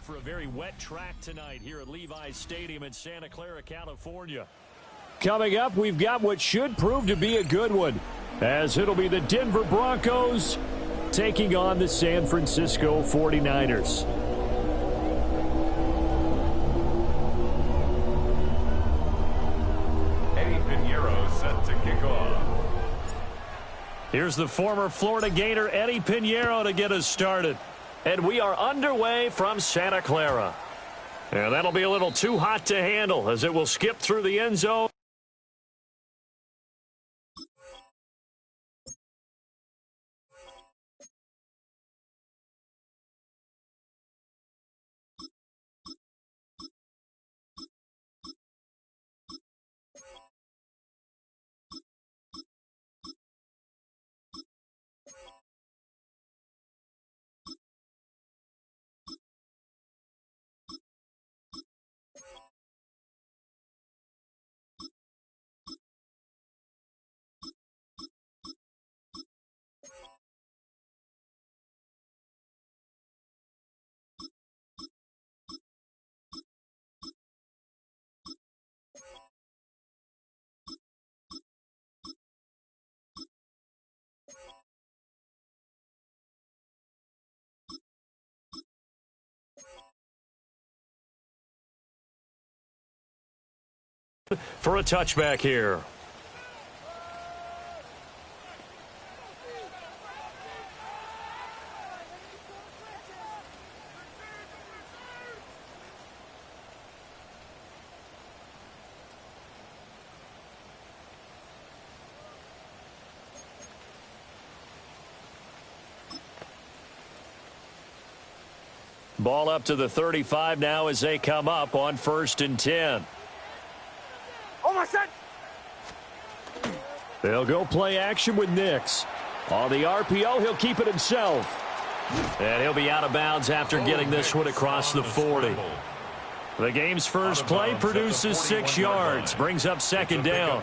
for a very wet track tonight here at Levi's Stadium in Santa Clara, California. Coming up, we've got what should prove to be a good one, as it'll be the Denver Broncos taking on the San Francisco 49ers. Set to kick off. Here's the former Florida Gator Eddie Pinheiro to get us started. And we are underway from Santa Clara. And that'll be a little too hot to handle as it will skip through the end zone. For a touchback here. Ball up to the 35 now as they come up on 1st and 10. They'll go play action with Nix. On the RPO, he'll keep it himself. And he'll be out of bounds after getting this one across the 40. The game's first play produces 6 yards, brings up 2nd down.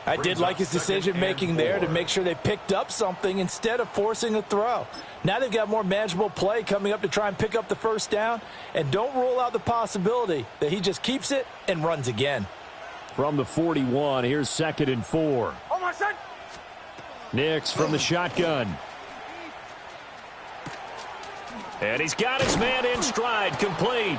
I did like his decision-making there to make sure they picked up something instead of forcing a throw. Now they've got more manageable play coming up to try and pick up the 1st down. And don't rule out the possibility that he just keeps it and runs again. From the 41, here's 2nd and 4. Nix from the shotgun. And he's got his man in stride, complete.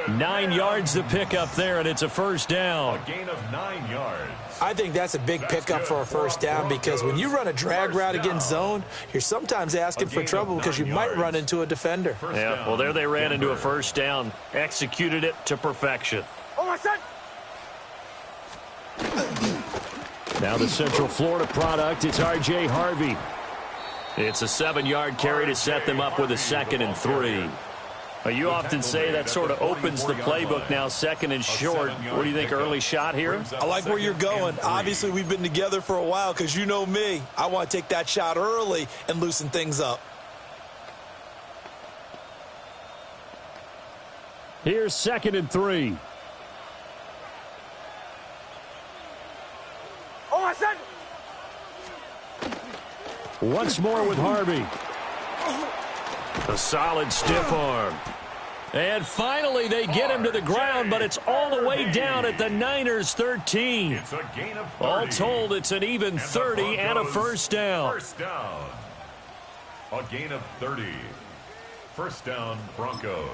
9 yards to pick up there, and it's a 1st down. A gain of 9 yards. I think that's a big pickup for a 1st down because when you run a drag route against zone, you're sometimes asking for trouble because you might run into a defender. Yeah, well, there they ran into a 1st down, executed it to perfection. Now the Central Florida product, it's R.J. Harvey. It's a 7-yard carry to set them up with a 2nd and 3. You often say that sort of opens the playbook now, 2nd and short. What do you think, early shot here? I like where you're going. Obviously, we've been together for a while because you know me. I want to take that shot early and loosen things up. Here's 2nd and 3. Once more with Harvey. A solid stiff arm. And finally they get him to the ground, but it's all the way down at the Niners' 13. It's a gain of 30. All told, it's an even 30 and a 1st down. 1st down. A gain of 30. 1st down, Broncos.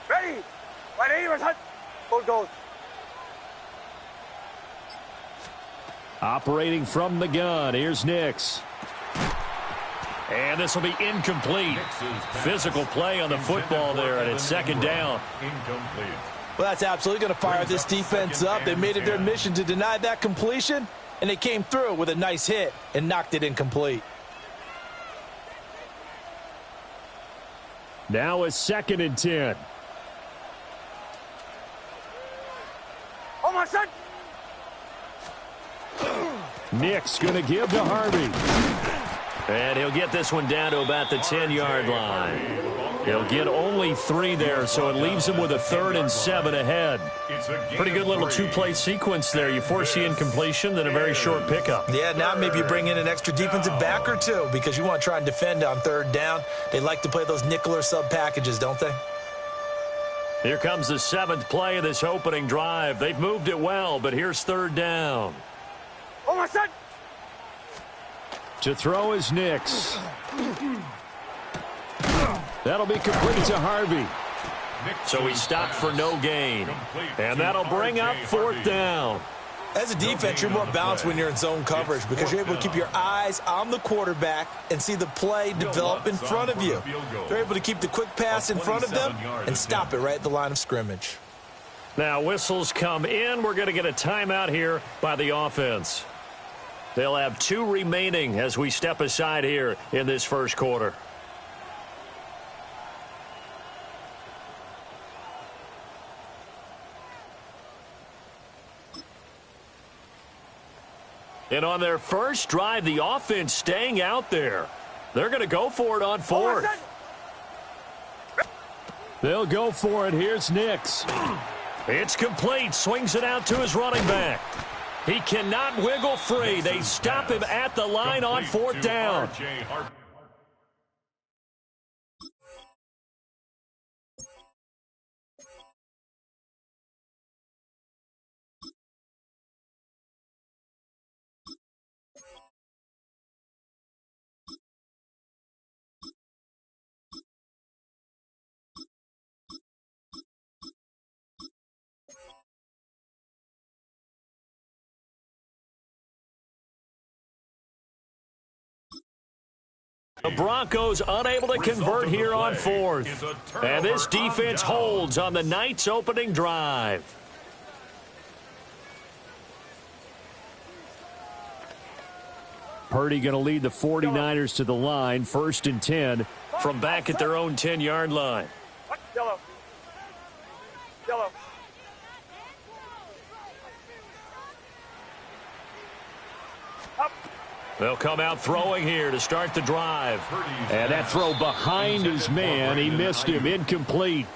Ready. Goal. Operating from the gun, here's Nix. And this will be incomplete. Physical play on the football there, and it's 2nd down. Incomplete. Well, that's absolutely going to fire this defense up. They made it their mission to deny that completion, and they came through with a nice hit and knocked it incomplete. Now a 2nd and 10. Nix going to give to Harvey. And he'll get this one down to about the 10-yard line. He'll get only 3 there, so it leaves him with a 3rd and 7 ahead. Pretty good little 2-play sequence there. You force the incompletion, then a very short pickup. Yeah, now maybe you bring in an extra defensive back or 2 because you want to try and defend on 3rd down. They like to play those nickel or sub packages, don't they? Here comes the 7th play of this opening drive. They've moved it well, but here's 3rd down. Oh, my son! To throw is Nix. That'll be complete to Harvey. So he stopped for no gain. And that'll bring up 4th down. As a defense, you're more balanced when you're in zone coverage because you're able to keep your eyes on the quarterback and see the play develop in front of you. They're able to keep the quick pass in front of them and stop it right at the line of scrimmage. Now whistles come in. We're going to get a timeout here by the offense. They'll have 2 remaining as we step aside here in this first quarter. And on their first drive, the offense staying out there. They're going to go for it on 4th. They'll go for it. Here's Nix. It's complete. Swings it out to his running back. He cannot wiggle free. They stop him at the line on 4th down. The Broncos unable to convert here on 4th. And this defense holds on the Knights' opening drive. Purdy going to lead the 49ers to the line. 1st and 10 from back at their own 10-yard line. Yellow. Yellow. They'll come out throwing here to start the drive. And that throw behind his man. He missed him. Incomplete.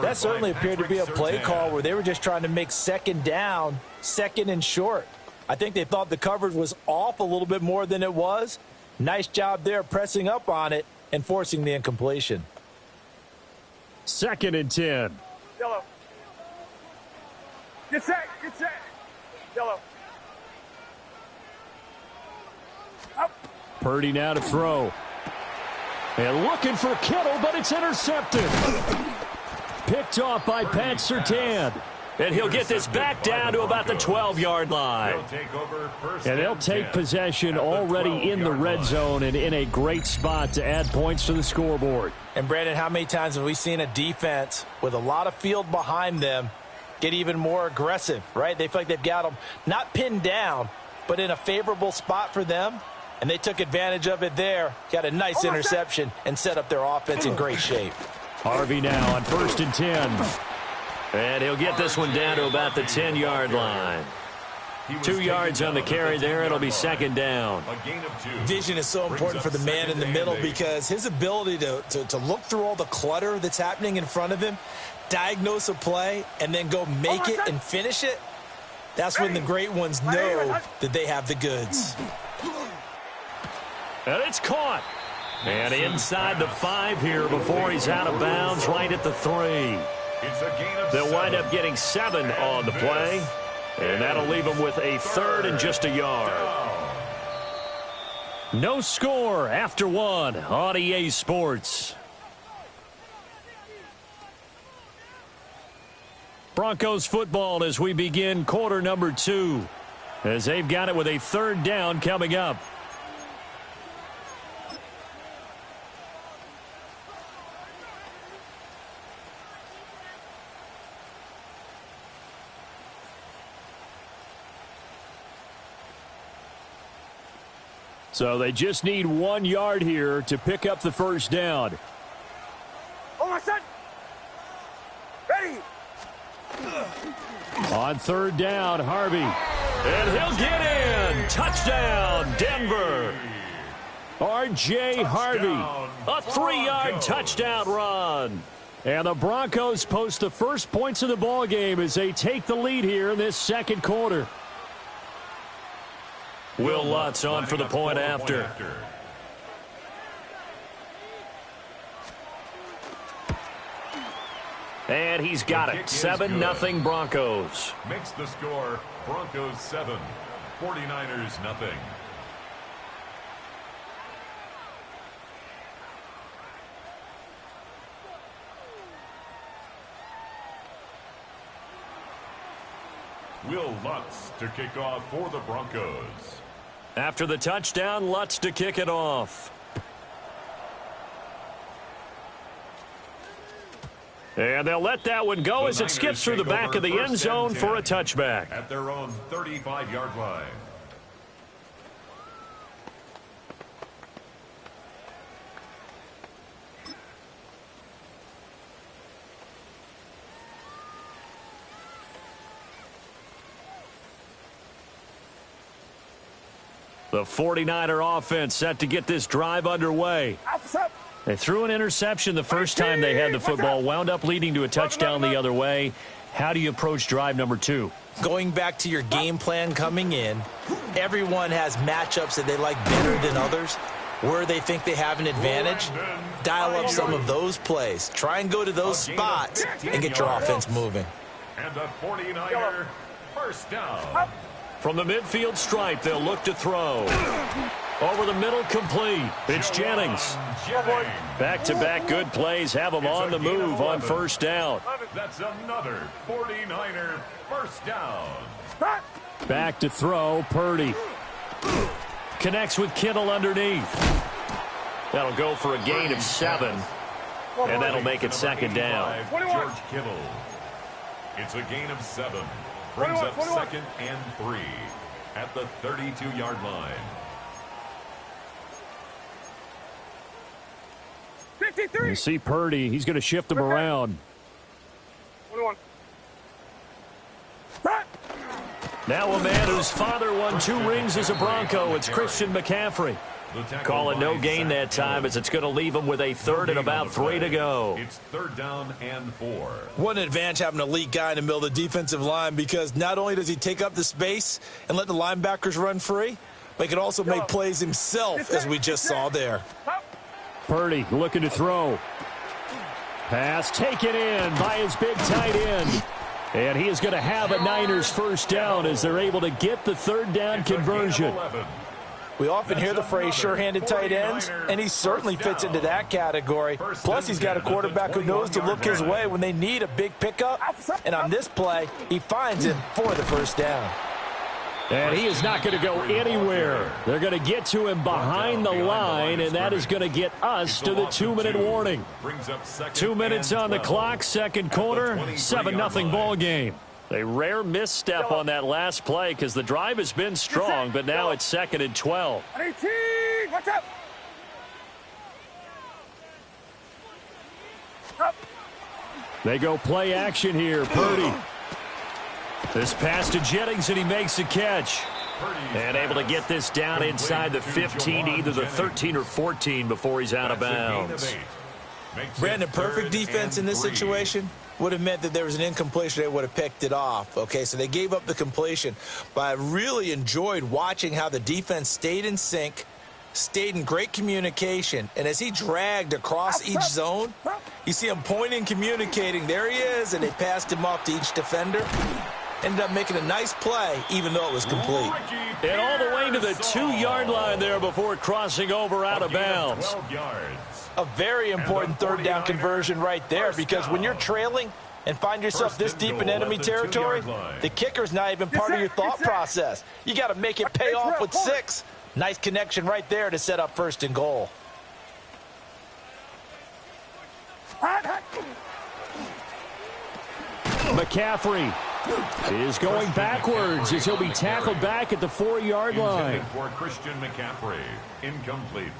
That certainly appeared to be a play call where they were just trying to make 2nd down, 2nd and short. I think they thought the coverage was off a little bit more than it was. Nice job there pressing up on it and forcing the incompletion. 2nd and 10. Yellow. Get set. Get set. Yellow. Purdy now to throw. And looking for Kittle, but it's intercepted. Picked off by Pat Surtain. And he'll get this back down to about the 12-yard line. And they'll take possession already in the red zone and in a great spot to add points to the scoreboard. And, Brandon, how many times have we seen a defense with a lot of field behind them get even more aggressive, right? They feel like they've got them not pinned down, but in a favorable spot for them. And they took advantage of it there. Got a nice interception and set up their offense in great shape. Harvey now on 1st and 10. And he'll get this one down to about the 10-yard line. 2 yards on the carry there. It'll be 2nd down. Vision is so important for the man in the middle because his ability to look through all the clutter that's happening in front of him, diagnose a play, and then go make it and finish it, that's when the great ones know that they have the goods. And it's caught. And inside the 5 here before he's out of bounds, right at the 3. They'll wind up getting 7 on the play. And that'll leave them with a 3rd and just a yard. No score after 1 on EA Sports. Broncos football as we begin quarter number 2. As they've got it with a 3rd down coming up. So they just need 1 yard here to pick up the 1st down. Oh, my son. Ready. On 3rd down, Harvey. And he'll get in. Touchdown, Denver. R.J. Harvey. A 3-yard touchdown run. And the Broncos post the first points of the ball game as they take the lead here in this second quarter. Will Lutz on for the point after. And he's got it. 7-0 Broncos. Makes the score Broncos 7, 49ers nothing. Will Lutz to kick off for the Broncos. After the touchdown, Lutz to kick it off. And they'll let that one go as it skips through the back of the end zone for a touchback. At their own 35-yard line. The 49er offense set to get this drive underway. They threw an interception the first time they had the football, wound up leading to a touchdown the other way. How do you approach drive number 2? Going back to your game plan coming in, everyone has matchups that they like better than others. Where they think they have an advantage, dial up some of those plays. Try and go to those spots and get your offense moving. And the 49er first down. From the midfield stripe, they'll look to throw. Over the middle, complete. It's Jennings. Back-to-back good plays have him on the move on first down. That's another 49er first down. Back to throw, Purdy. Connects with Kittle underneath. That'll go for a gain of 7. And that'll make it second down. George Kittle. It's a gain of 7. Brings up second and 3 at the 32-yard line. 53. You see Purdy. He's going to shift them around. 21. Now a man whose father won 2 rings as a Bronco. It's Christian McCaffrey. Calling no gain that time as it's going to leave him with a third and about 3 to go. It's third down and 4. What an advantage having an elite guy in the middle of the defensive line, because not only does he take up the space and let the linebackers run free, but he can also make plays himself, as we just saw there. Purdy looking to throw. Pass taken in by his big tight end. And he is going to have a Niners first down as they're able to get the third down conversion. We often hear the phrase sure-handed tight ends, and he certainly fits into that category. Plus, he's got a quarterback who knows to look his way when they need a big pickup. And on this play, he finds him for the first down. And he is not going to go anywhere. They're going to get to him behind the line, and that is going to get us to the 2-minute warning. 2 minutes on the clock, second quarter, 7-0 ball game. A rare misstep on that last play because the drive has been strong, but now it's second and 12. 18. Watch out. They go play action here. Purdy. This pass to Jennings, and he makes a catch. And able to get this down inside the 15, either the 13 or 14 before he's out of bounds. Brandon, perfect defense in this situation would have meant that there was an incompletion. They would have picked it off. Okay, so they gave up the completion. But I really enjoyed watching how the defense stayed in sync, stayed in great communication. And as he dragged across each zone, you see him pointing, communicating. There he is, and they passed him off to each defender. Ended up making a nice play, even though it was complete. And all the way to the 2-yard line there before crossing over out of bounds. A very important third down conversion right there, because when you're trailing and find yourself this deep in enemy territory, the kicker's not even part of your thought process. You got to make it pay off with 6. Nice connection right there to set up first and goal. McCaffrey is going backwards as he'll be tackled back at the 4-yard line. For Christian McCaffrey, incomplete.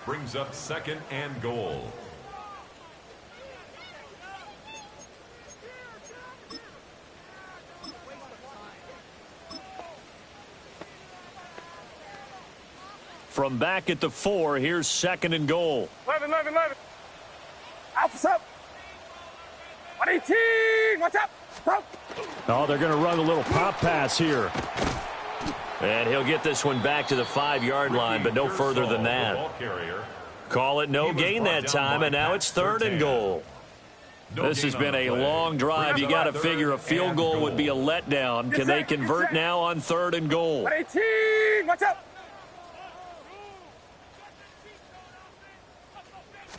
Brings up second and goal. From back at the 4, here's 2nd and goal. 11. Alpha's up. 118. Watch out. Stop. Oh, they're going to run a little pop pass here. And he'll get this one back to the 5-yard line, but no further than that. Call it no gain that time, and now it's 3rd and goal. This has been a long drive. You got to figure a field goal would be a letdown. Can they convert now on 3rd and goal? 118. Watch out.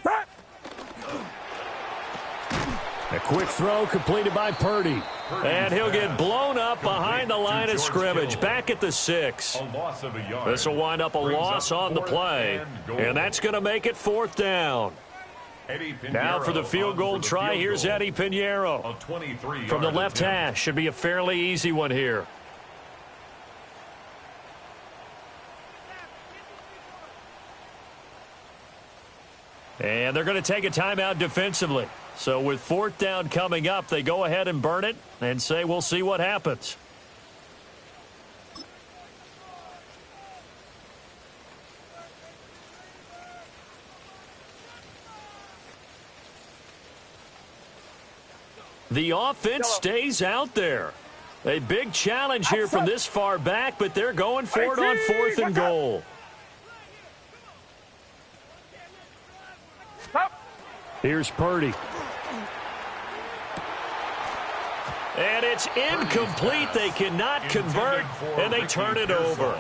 Stop. A quick throw completed by Purdy. And he'll get blown up behind the line of scrimmage, back at the 6. This will wind up a loss on the play, and that's going to make it 4th down. Now for the field goal try, here's Eddie Pinheiro. From the left hash, should be a fairly easy one here. And they're going to take a timeout defensively. So with 4th down coming up, they go ahead and burn it and say we'll see what happens. The offense stays out there. A big challenge here from this far back, but they're going for it on 4th and goal. Here's Purdy. And it's incomplete. They cannot convert, and they turn it over.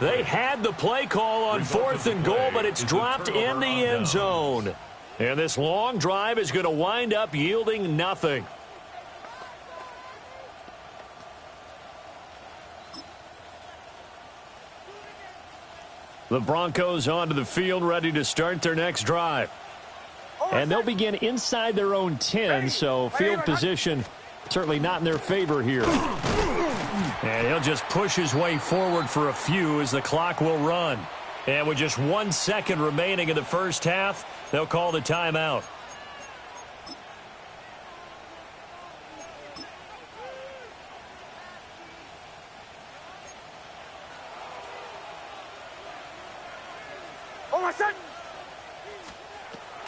They had the play call on 4th and goal, but it's dropped in the end zone. And this long drive is going to wind up yielding nothing. The Broncos onto the field, ready to start their next drive. And they'll begin inside their own 10, so field position certainly not in their favor here. And he'll just push his way forward for a few as the clock will run. And with just 1 second remaining in the first half, they'll call the timeout.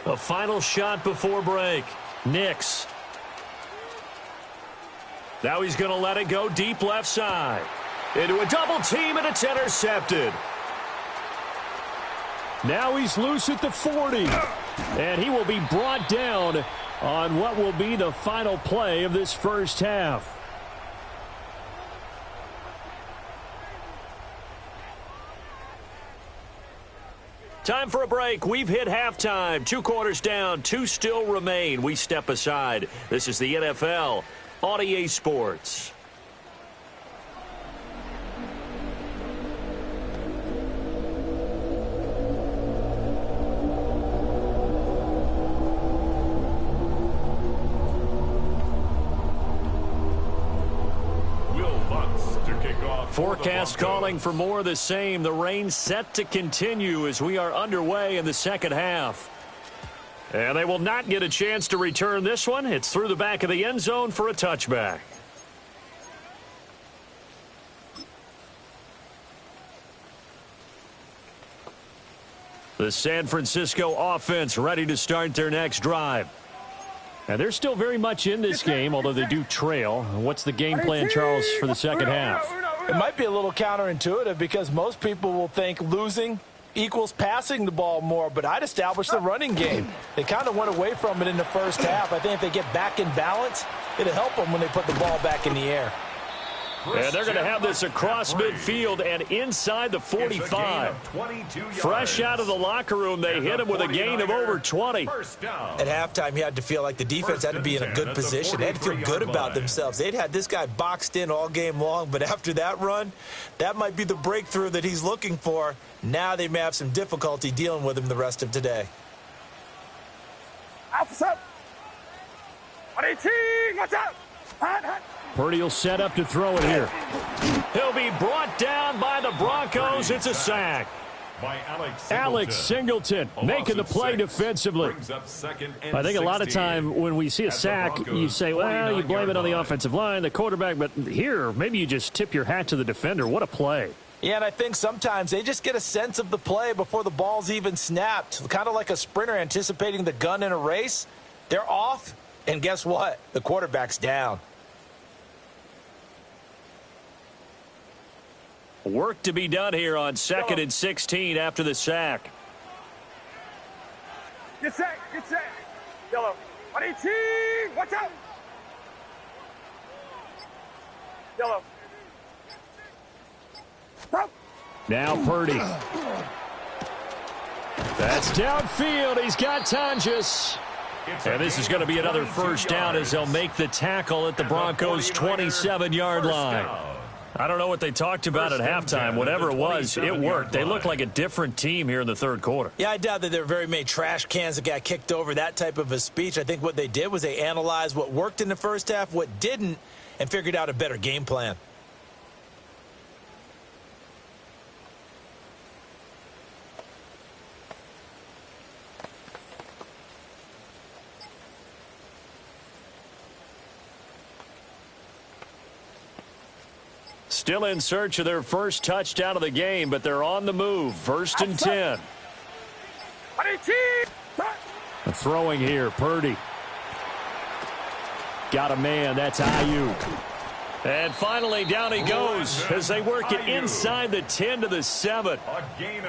A final shot before break. Nix. Now he's going to let it go deep left side. Into a double team, and it's intercepted. Now he's loose at the 40. And he will be brought down on what will be the final play of this first half. Time for a break. We've hit halftime. 2 quarters down, 2 still remain. We step aside. This is the NFL on EA Sports. Forecast calling for more of the same. The rain set to continue as we are underway in the second half. And they will not get a chance to return this one. It's through the back of the end zone for a touchback. The San Francisco offense ready to start their next drive. And they're still very much in this game, although they do trail. What's the game plan, Charles, for the second half? It might be a little counterintuitive because most people will think losing equals passing the ball more, but I'd establish the running game. They kind of went away from it in the first half. I think if they get back in balance, it'll help them when they put the ball back in the air. And they're going to have this across midfield and inside the 45. Fresh out of the locker room, they hit him with a gain of over 20. At halftime, you had to feel like the defense had to be in a good position. They had to feel good about themselves. They'd had this guy boxed in all game long, but after that run, that might be the breakthrough that he's looking for. Now they may have some difficulty dealing with him the rest of today. Alpha's up. 118. Watch out. Hot. Purdy will set up to throw it here. He'll be brought down by the Broncos. It's a sack. By Alex Singleton making the play defensively. I think a lot of time when we see a sack, you say, well, you blame it on the offensive line, the quarterback, but here, maybe you just tip your hat to the defender. What a play. Yeah, and I think sometimes they just get a sense of the play before the ball's even snapped. Kind of like a sprinter anticipating the gun in a race. They're off, and guess what? The quarterback's down. Work to be done here on 2nd and 16 after the sack. Get set, get set. Yellow. 118, watch out. Yellow. Stop. Now Purdy. That's downfield. He's got Tonjes. And this is going to be another first down as they'll make the tackle at the Broncos' 27-yard line. I don't know what they talked about at halftime. Whatever it was, it worked. They look like a different team here in the third quarter. Yeah, I doubt that there were very many trash cans that got kicked over, that type of a speech. I think what they did was they analyzed what worked in the first half, what didn't, and figured out a better game plan. Still in search of their first touchdown of the game, but they're on the move. 1st and 10. 118. Throwing here, Purdy. Got a man, that's Ayuk. And finally, down he goes as they work it inside the 10 to the 7.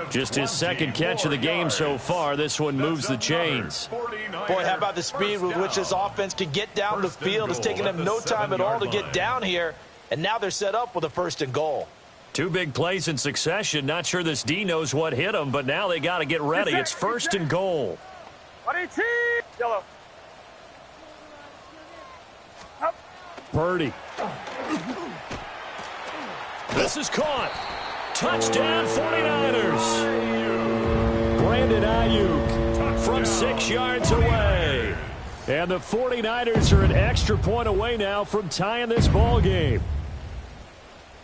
Just his second catch of the game so far. This one moves the chains. Boy, how about the speed with which this offense can get down the field? It's taken them no time at all to get down here. And now they're set up with a 1st and goal. 2 big plays in succession. Not sure this D knows what hit them, but now they got to get ready. It's 1st and goal. 118. Yellow. Up. Purdy. This is caught. Touchdown 49ers. Brandon Ayuk from 6 yards away. And the 49ers are an extra point away now from tying this ball game.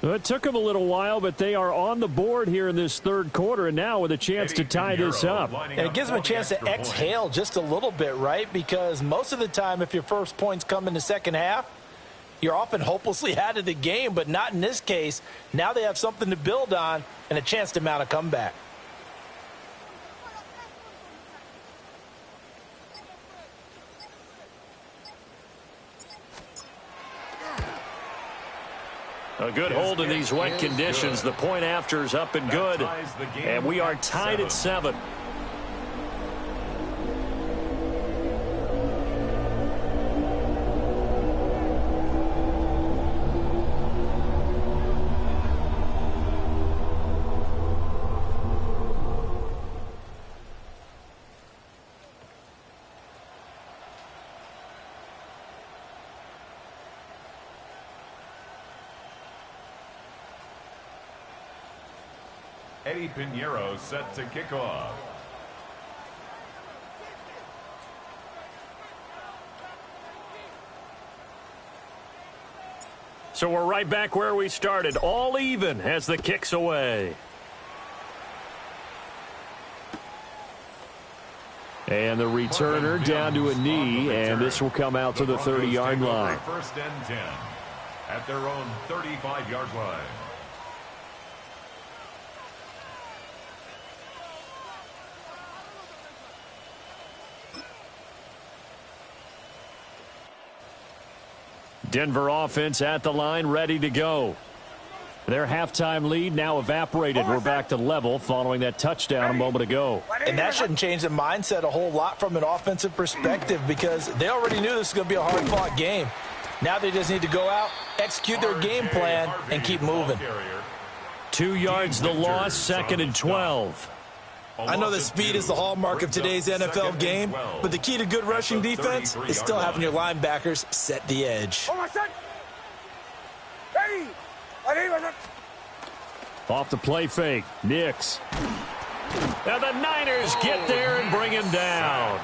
It took them a little while, but they are on the board here in this third quarter, and now with a chance to tie this up. And it gives them a chance to exhale just a little bit, right? Because most of the time, if your first points come in the second half, you're often hopelessly out of the game, but not in this case. Now they have something to build on and a chance to mount a comeback. A good hold in these wet conditions. The point after is up and good. And we are tied at 7. Eddie Pinheiro set to kick off. So we're right back where we started, all even as the kick's away. And the returner down to a knee, and this will come out to the 30-yard line. 1st and 10 at their own 35-yard line. Denver offense at the line, ready to go. Their halftime lead now evaporated. We're back to level following that touchdown a moment ago. And that shouldn't change the mindset a whole lot from an offensive perspective because they already knew this was going to be a hard-fought game. Now they just need to go out, execute their game plan, and keep moving. 2 yards the loss, 2nd and 12. I know that speed is the hallmark of today's NFL game, but the key to good rushing defense is still having your linebackers set the edge. Off the play fake, Nix. And the Niners get there and bring him down.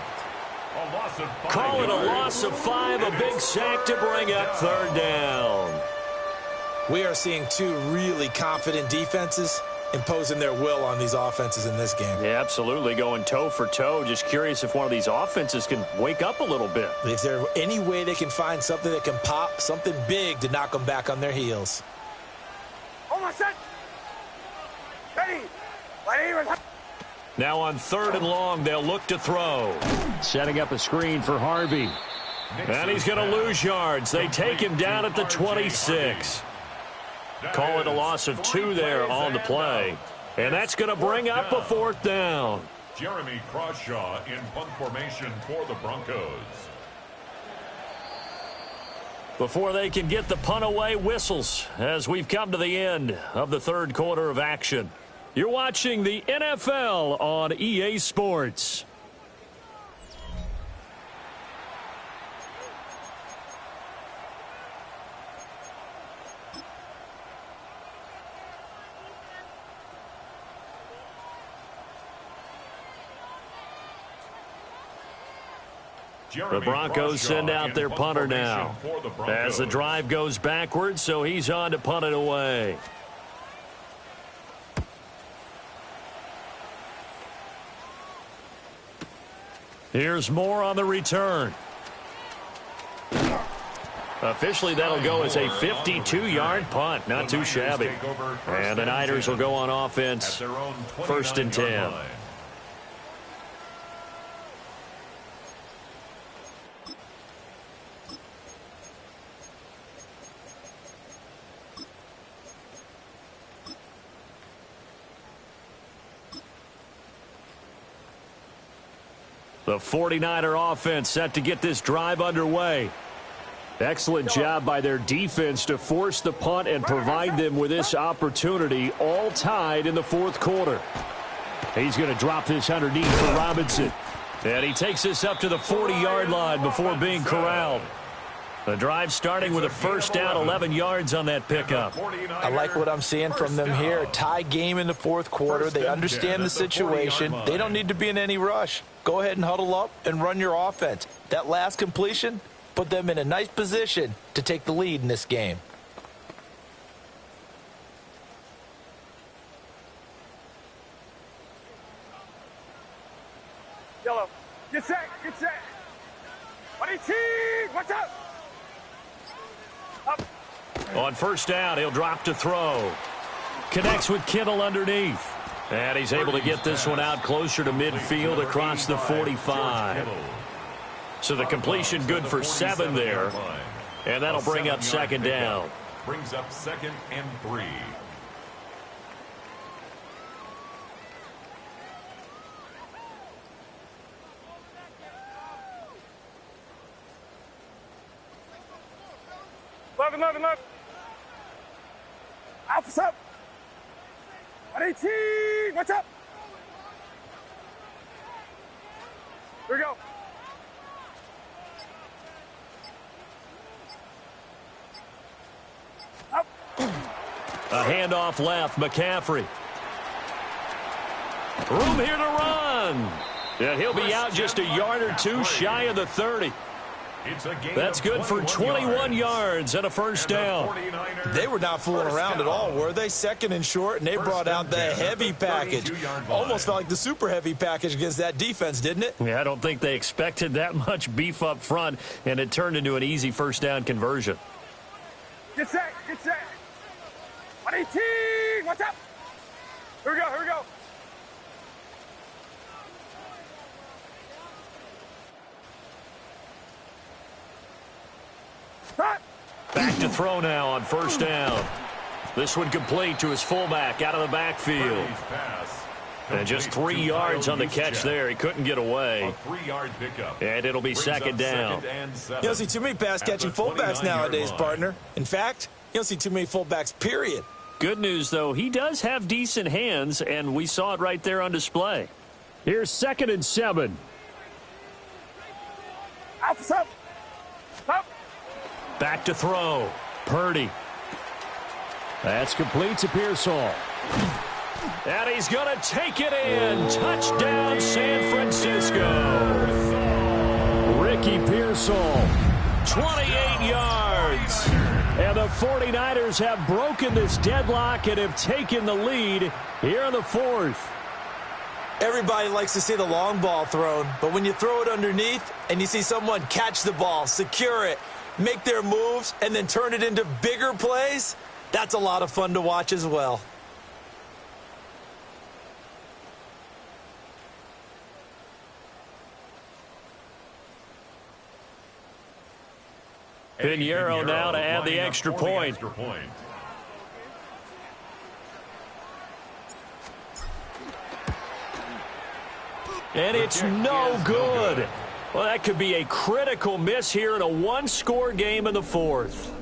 Call it a loss of 5, a big sack to bring up 3rd down. We are seeing 2 really confident defenses imposing their will on these offenses in this game. Yeah, absolutely, going toe for toe. Just curious if one of these offenses can wake up a little bit. Is there any way they can find something that can pop, something big to knock them back on their heels? Ready. Now on 3rd and long, they'll look to throw. Setting up a screen for Harvey. And he's going to lose yards. They take him down at the 26. Call it a loss of 2 there on the play. And that's going to bring up a 4th down. Jeremy Crawshaw in punt formation for the Broncos. Before they can get the punt away, whistles as we've come to the end of the 3rd quarter of action. You're watching the NFL on EA Sports. The Broncos send out their punter now as the drive goes backwards, so he's on to punt it away. Here's more on the return. Officially, that'll go as a 52-yard punt. Not too shabby. And the Niners will go on offense, 1st and 10. The 49er offense set to get this drive underway. Excellent job by their defense to force the punt and provide them with this opportunity, all tied in the 4th quarter. He's going to drop this underneath for Robinson. And he takes this up to the 40-yard line before being corralled. The drive starting with a 1st down, 11 yards on that pickup. I like what I'm seeing from them here. Tie game in the 4th quarter. They understand the situation. They don't need to be in any rush. Go ahead and huddle up and run your offense. That last completion put them in a nice position to take the lead in this game. Yellow. Get set. Get set. 118. Watch out. Up. On 1st down, he'll drop to throw. Connects with Kittle underneath. And he's able to get this one out closer to midfield across the 45. So the completion good for 7 there. And that'll bring up 2nd down. Brings up 2nd and 3. Look. Alpha's up. 118. Watch out. Here we go. Up. A handoff left, McCaffrey. Room here to run. And he'll be out just a yard or 2 shy of the 30. That's good for 21 yards and a 1st down. They were not fooling around at all, were they? 2nd and short, and they brought out the heavy package. Almost felt like the super heavy package against that defense, didn't it? Yeah, I don't think they expected that much beef up front, and it turned into an easy 1st down conversion. Get set. Get set. 118. Watch out. Here we go. Here we go. Back to throw now on 1st down. This one complete to his fullback out of the backfield. And just 3 yards on the catch there. He couldn't get away. And it'll be 2nd down. You don't see too many pass-catching fullbacks nowadays, partner. In fact, you don't see too many fullbacks, period. Good news, though, he does have decent hands, and we saw it right there on display. Here's 2nd and 7. Alpha's up. Up. Back to throw. Purdy. That's complete to Pearsall. And he's going to take it in. Touchdown, San Francisco. Ricky Pearsall, 28 yards. And the 49ers have broken this deadlock and have taken the lead here in the 4th. Everybody likes to see the long ball thrown, but when you throw it underneath and you see someone catch the ball, secure it, make their moves, and then turn it into bigger plays, that's a lot of fun to watch as well. Pinheiro now to add the extra point. And it's no good. Well, that could be a critical miss here in a one-score game in the fourth.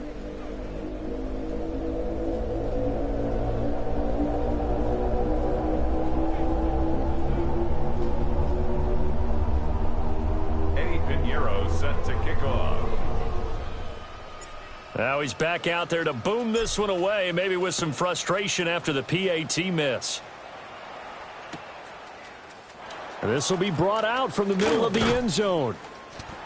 Set to kick off. Now he's back out there to boom this one away, maybe with some frustration after the PAT miss. This will be brought out from the middle of the end zone.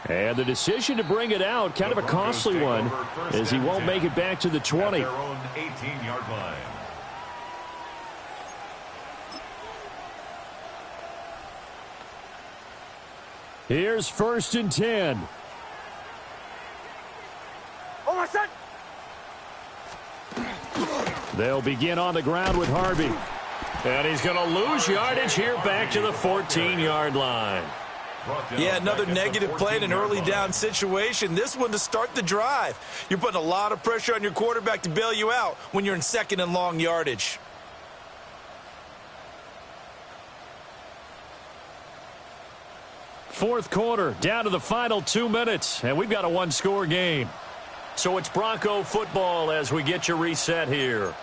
And the decision to bring it out, kind of a costly one, as he won't make it back to the 20. Their own 18-yard line. Here's 1st and 10. Oh, my son! They'll begin on the ground with Harvey. And he's going to lose yardage here back to the 14-yard line. Yeah, another negative play in an early down situation. This one to start the drive. You're putting a lot of pressure on your quarterback to bail you out when you're in 2nd and long yardage. Fourth quarter, down to the final 2 minutes, and we've got a one-score game. So it's Bronco football as we get you reset here.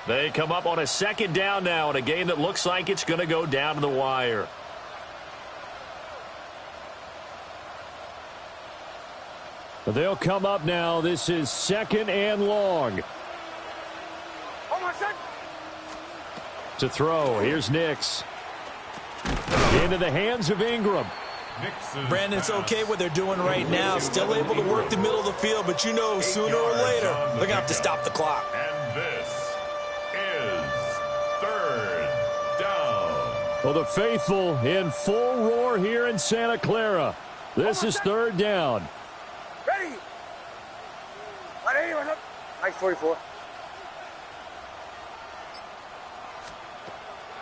They come up on a 2nd down now in a game that looks like it's going to go down to the wire. They'll come up now. This is 2nd and long. Oh, my son! To throw, here's Nix. Into the hands of Ingram. Brandon, it's okay what they're doing right now. Still able to work the middle of the field, but you know sooner or later they're going to have to stop the clock. And this is 3rd down. Well, the faithful in full roar here in Santa Clara. This is 3rd down. Ready! Ready, what's up? Nice 44.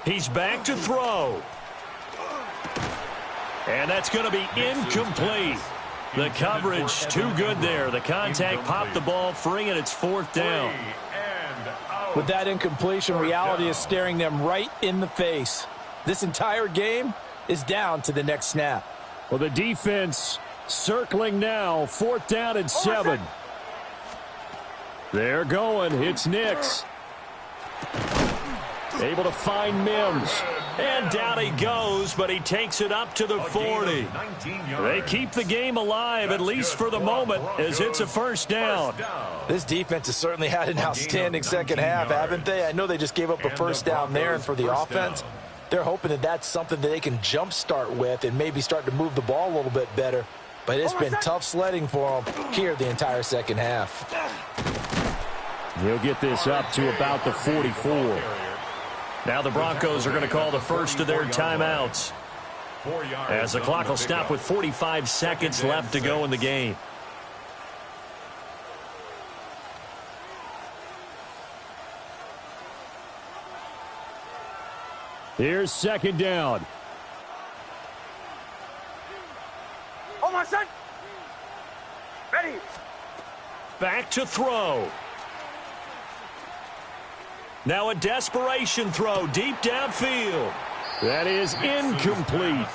He's back to throw. And that's going to be incomplete. The coverage too good there. The contact popped the ball free, and it's 4th down. With that incompletion, reality is staring them right in the face. This entire game is down to the next snap. Well, the defense circling now. 4th down and 7. They're going. It's Nix. Able to find Mims. And down he goes, but he takes it up to the 40. They keep the game alive, at least for the moment, as it's a 1st down. This defense has certainly had an outstanding second half, haven't they? I know they just gave up a 1st down there, and for the offense, they're hoping that that's something that they can jumpstart with and maybe start to move the ball a little bit better. But it's been tough sledding for them here the entire second half. He'll get this up to about the 44. Now the Broncos are going to call the first of their timeouts, as the clock will stop with 45 seconds left to go in the game. Here's 2nd down. Oh, my son! Ready! Back to throw. Now a desperation throw deep downfield. That is incomplete.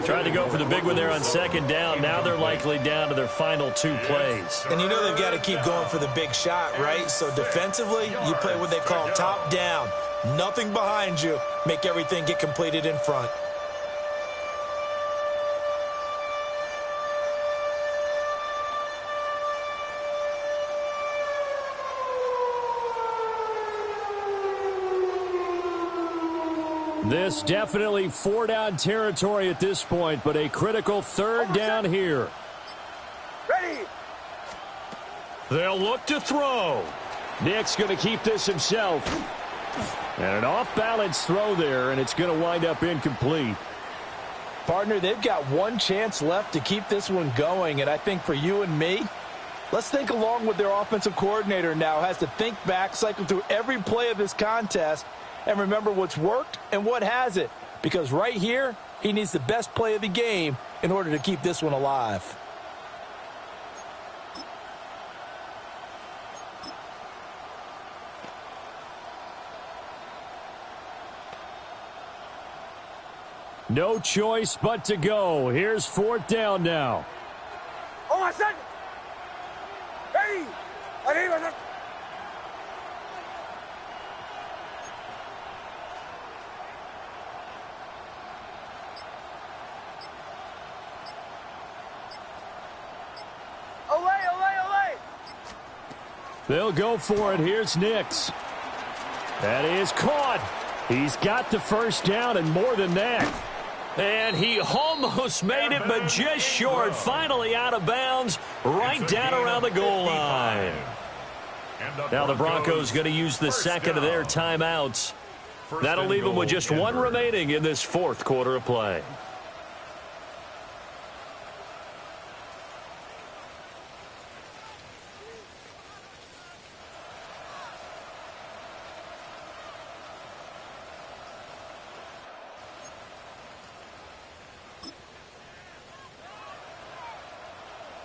Tried to go for the big one there on 2nd down. Now they're likely down to their final 2 plays. And you know they've got to keep going for the big shot, right? So defensively, you play what they call top down. Nothing behind you. Make everything get completed in front. This definitely 4-down territory at this point, but a critical 3rd down here. Ready! They'll look to throw. Nick's going to keep this himself. And an off-balance throw there, and it's going to wind up incomplete. Partner, they've got one chance left to keep this one going, and I think for you and me, let's think along with their offensive coordinator now. Has to think back, cycle through every play of this contest, and remember what's worked and what hasn't. Because right here, he needs the best play of the game in order to keep this one alive. No choice but to go. Here's 4th down now. Oh, my son. Ready. Ready, my son. They'll go for it. Here's Nix. That is caught. He's got the first down and more than that. And he almost made it, but just short. Finally out of bounds, right down around the goal line. Now the Broncos going to use the second of their timeouts. That'll leave them with just one remaining in this 4th quarter of play.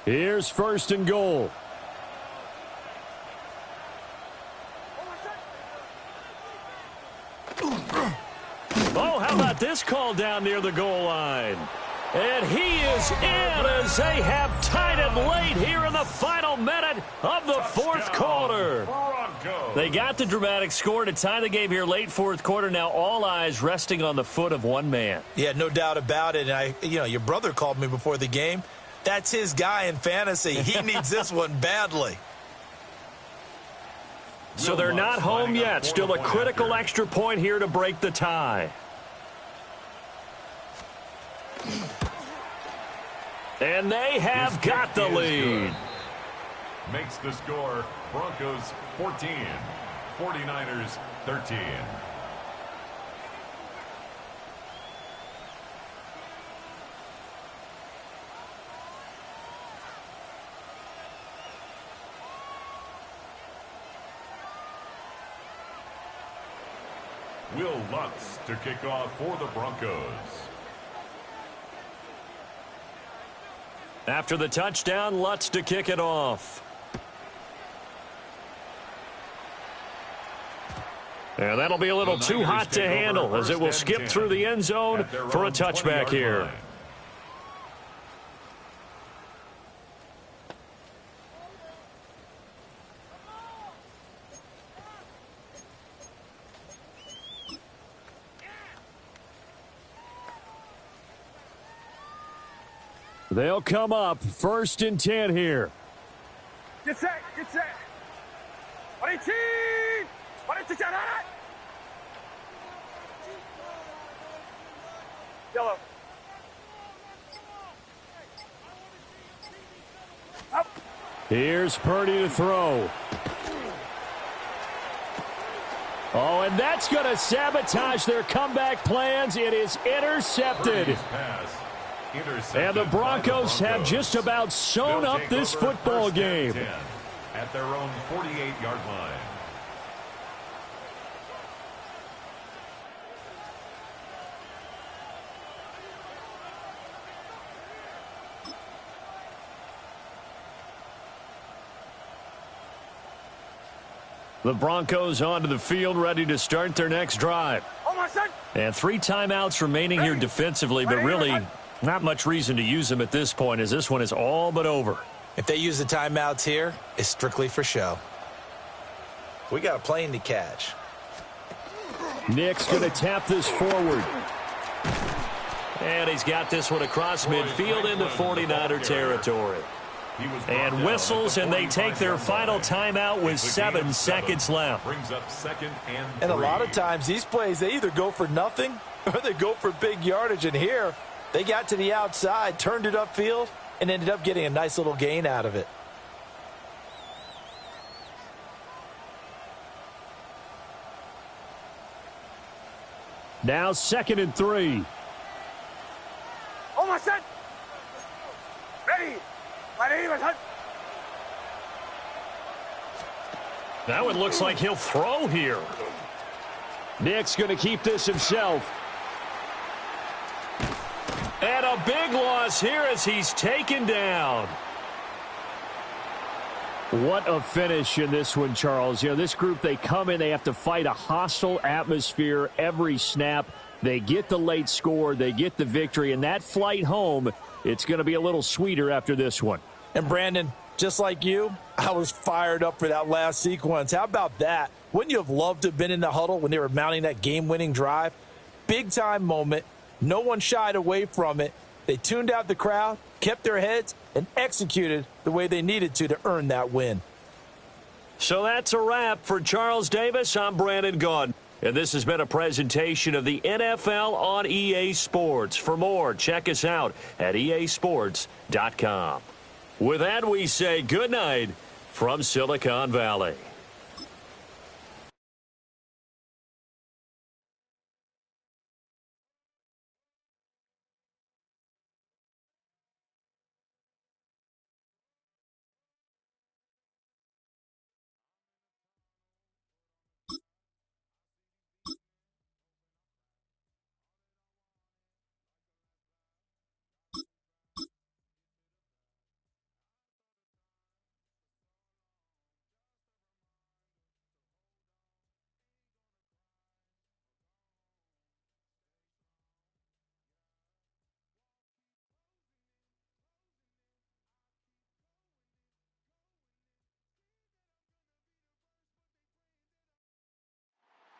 Here's 1st and goal. Oh, how about this call down near the goal line? And he is in as they have tied it late here in the final minute of the 4th quarter. They got the dramatic score to tie the game here late 4th quarter. Now all eyes resting on the foot of one man. Yeah, no doubt about it. And your brother called me before the game. That's his guy in fantasy. He needs this one badly. So they're not home yet. Still a critical extra point here to break the tie. And they have got the lead. Makes the score Broncos 14, 49ers 13. Will Lutz to kick off for the Broncos. After the touchdown, Lutz to kick it off. And that'll be a little too hot to handle as it will skip through the end zone for a touchback here. They'll come up 1st and 10 here. Get set, get set. 18. 18. Yellow. Up. Here's Purdy to throw. Oh, and that's going to sabotage their comeback plans. It is intercepted. And the Broncos have just about sewn up this football game. At their own 48-yard line. The Broncos onto the field, ready to start their next drive. And 3 timeouts remaining here defensively, but really not much reason to use them at this point as this one is all but over. If they use the timeouts here, it's strictly for show. We got a plane to catch. Nick's going to tap this forward. And he's got this one across midfield into 49er territory. And whistles, and they take their final timeout with 7 seconds left. And a lot of times these plays, they either go for nothing or they go for big yardage. And here, they got to the outside, turned it upfield, and ended up getting a nice little gain out of it. Now 2nd and 3. Oh, my son. Ready. Ready, my son. That one looks like he'll throw here. Nick's going to keep this himself. And a big loss here as he's taken down. What a finish in this one, Charles. You know, this group, they come in, they have to fight a hostile atmosphere every snap. They get the late score, they get the victory, and that flight home, it's going to be a little sweeter after this one. And Brandon, just like you, I was fired up for that last sequence. How about that? Wouldn't you have loved to have been in the huddle when they were mounting that game-winning drive? Big-time moment. No one shied away from it. They tuned out the crowd, kept their heads, and executed the way they needed to earn that win. So that's a wrap for Charles Davis. I'm Brandon Gaudin. And this has been a presentation of the NFL on EA Sports. For more, check us out at easports.com. With that, we say good night from Silicon Valley.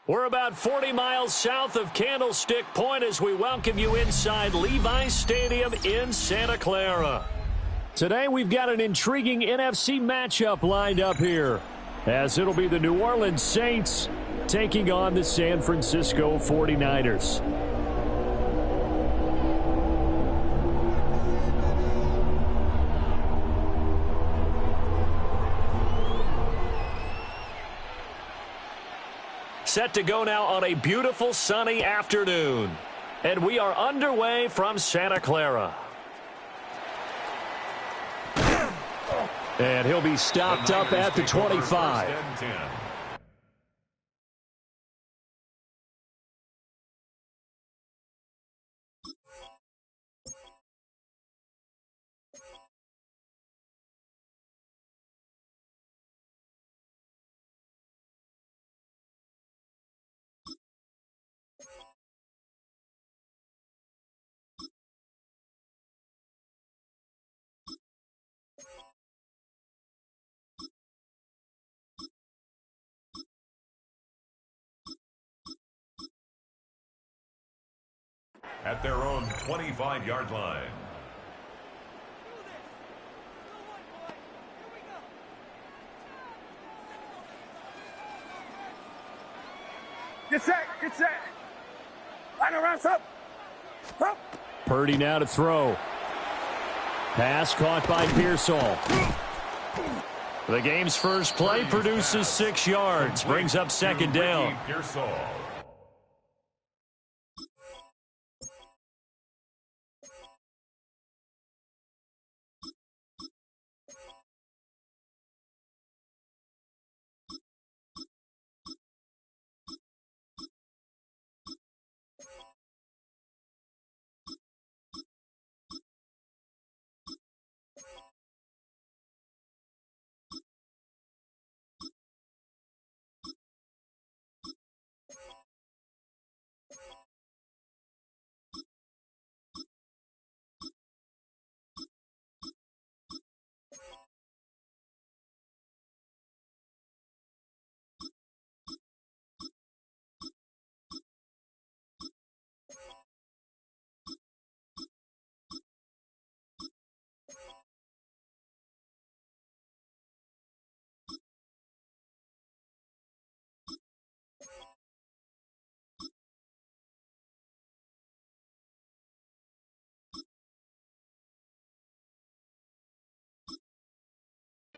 We're about 40 miles south of Candlestick Point as we welcome you inside Levi's Stadium in Santa Clara. Today we've got an intriguing NFC matchup lined up here, as it'll be the New Orleans Saints taking on the San Francisco 49ers. Set to go now on a beautiful sunny afternoon. And we are underway from Santa Clara. And he'll be stopped up at the 25. At their own 25-yard line. Get set, get set. Line around, up. Purdy now to throw. Pass caught by Pearsall. The game's first play produces 6 yards, brings up second down. Pearsall.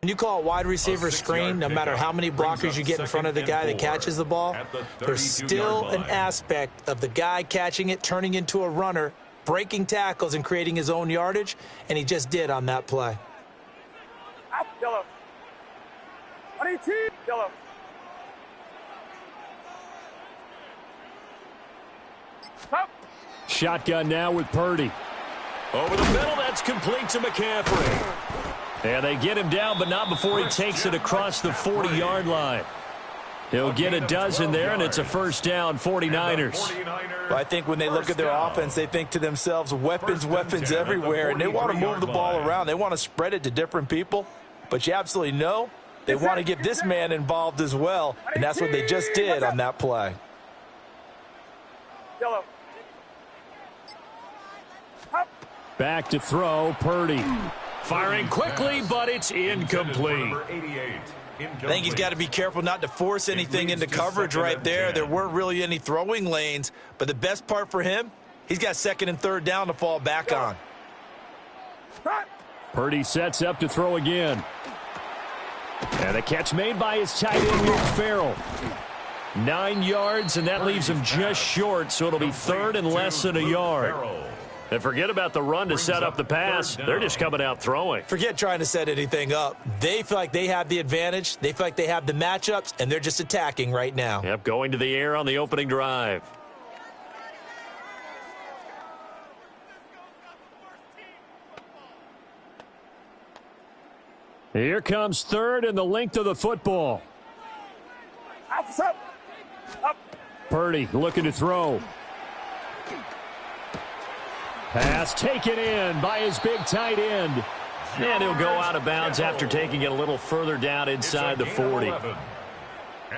When you call a wide receiver screen, no matter how many blockers you get in front of the guy that catches the ball, there's still an aspect of the guy catching it, turning into a runner, breaking tackles and creating his own yardage, and he just did on that play. Up, yellow. 22, yellow. Up. Shotgun now with Purdy. Over the middle, that's complete to McCaffrey. And they get him down, but not before he takes it across the 40-yard line. He'll get a dozen there, and it's a first down, 49ers. Well, I think when they look at their offense, they think to themselves, weapons everywhere, and they want to move the ball around. They want to spread it to different people, but you absolutely know they want to get this man involved as well, and that's what they just did on that play. Yellow. Back to throw, Purdy. Firing quickly, but it's incomplete. I think he's got to be careful not to force anything into coverage right there. There weren't really any throwing lanes, but the best part for him, he's got second and third down to fall back on. Purdy sets up to throw again. And a catch made by his tight end, Will Ferrell. 9 yards, and that leaves him just short, so it'll be third and less than a yard. And forget about the run to set up the pass. They're just coming out throwing. Forget trying to set anything up. They feel like they have the advantage. They feel like they have the matchups, and they're just attacking right now. Yep, going to the air on the opening drive. Here comes third and the length of the football. Up. Purdy looking to throw. Pass taken in by his big tight end. And he'll go out of bounds after taking it a little further down inside the 40.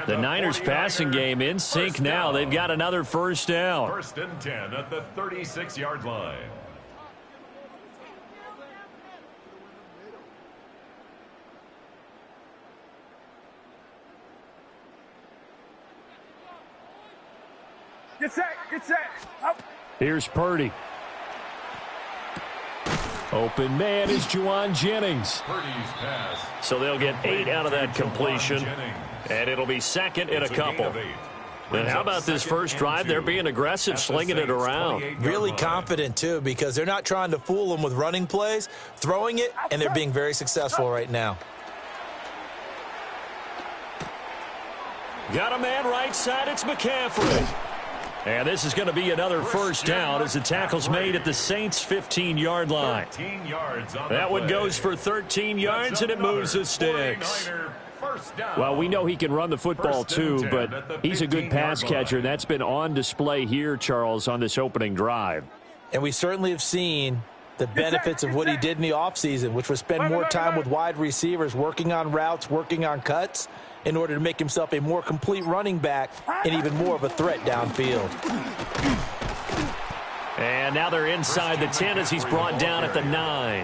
The Niners passing game in sync now. They've got another first down. First and 10 at the 36-yard line. Get set. Up. Here's Purdy. Open man is Juwan Jennings. So they'll get 8 out of that completion, and it'll be second in a couple. And how about this first drive? They're being aggressive, slinging it around. Really confident, too, because they're not trying to fool them with running plays, throwing it, and they're being very successful right now. Got a man right side. It's McCaffrey. And this is going to be another first down as the tackle's made at the Saints' 15-yard line. That one goes for 13 yards, and it moves the sticks. Well, we know he can run the football, too, but he's a good pass catcher, and that's been on display here, Charles, on this opening drive. And we certainly have seen the benefits of what he did in the offseason, which was spend more time with wide receivers, working on routes, working on cuts, in order to make himself a more complete running back and even more of a threat downfield. And now they're inside the 10 as he's brought down at the 9.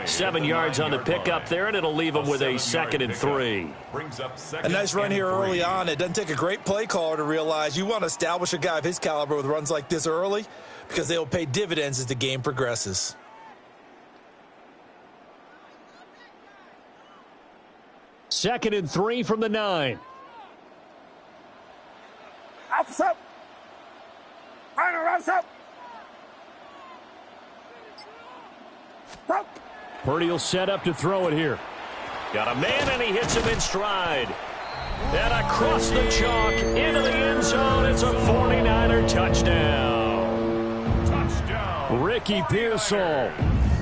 7 yards on the pickup there, and it'll leave him with a 2nd and 3. A nice run here early on. It doesn't take a great play caller to realize you want to establish a guy of his caliber with runs like this early because they will pay dividends as the game progresses. Second and 3 from the 9. Up. Runs up. Purdy will set up to throw it here. Got a man, and he hits him in stride. And across the chalk into the end zone. It's a 49er touchdown. Ricky Pearsall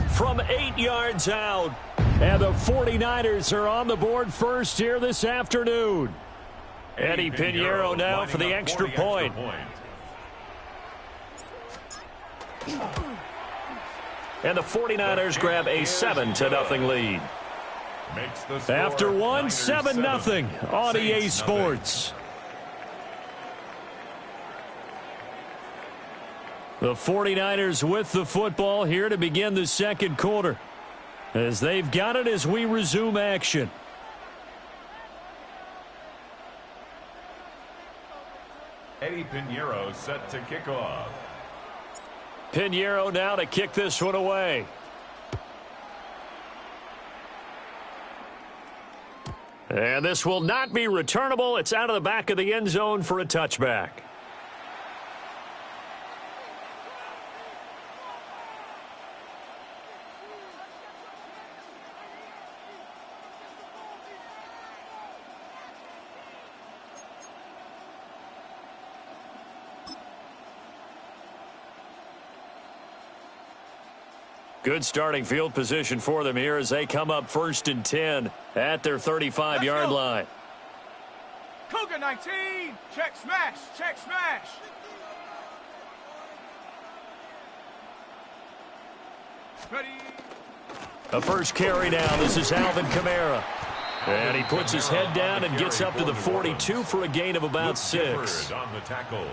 from 8 yards out. And the 49ers are on the board first here this afternoon. Eddie Pinheiro now for the extra point. And the 49ers grab a 7-0 lead. After one, 7-0 on EA Sports. The 49ers with the football here to begin the second quarter, as they've got it as we resume action. Eddie Pinheiro set to kick off. Pinheiro now to kick this one away. And this will not be returnable. It's out of the back of the end zone for a touchback. Good starting field position for them here as they come up 1st and 10 at their 35-yard line. Cougar 19. Check smash. Check smash. Ready. A first carry now. This is Alvin Kamara. And he puts his head down and gets up to the 42 for a gain of about 6. On the tackle.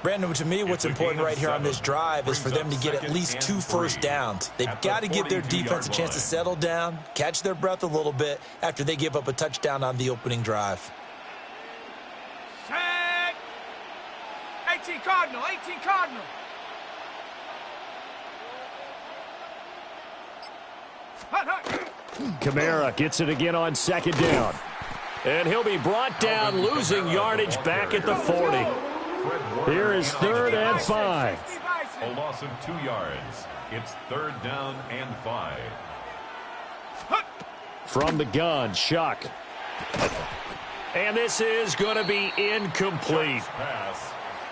Brandon, to me, what's important right here on this drive is for them to get at least 2 first downs. They've got to give their defense a chance to settle down, catch their breath a little bit after they give up a touchdown on the opening drive. Set. 18 Cardinal. 18 Cardinal. Hut, hut. Kamara gets it again on second down. And he'll be brought down, losing yardage back at the 40. Here is 3rd and 5. A loss of 2 yards. It's 3rd down and 5. From the gun, Shuck. And this is going to be incomplete.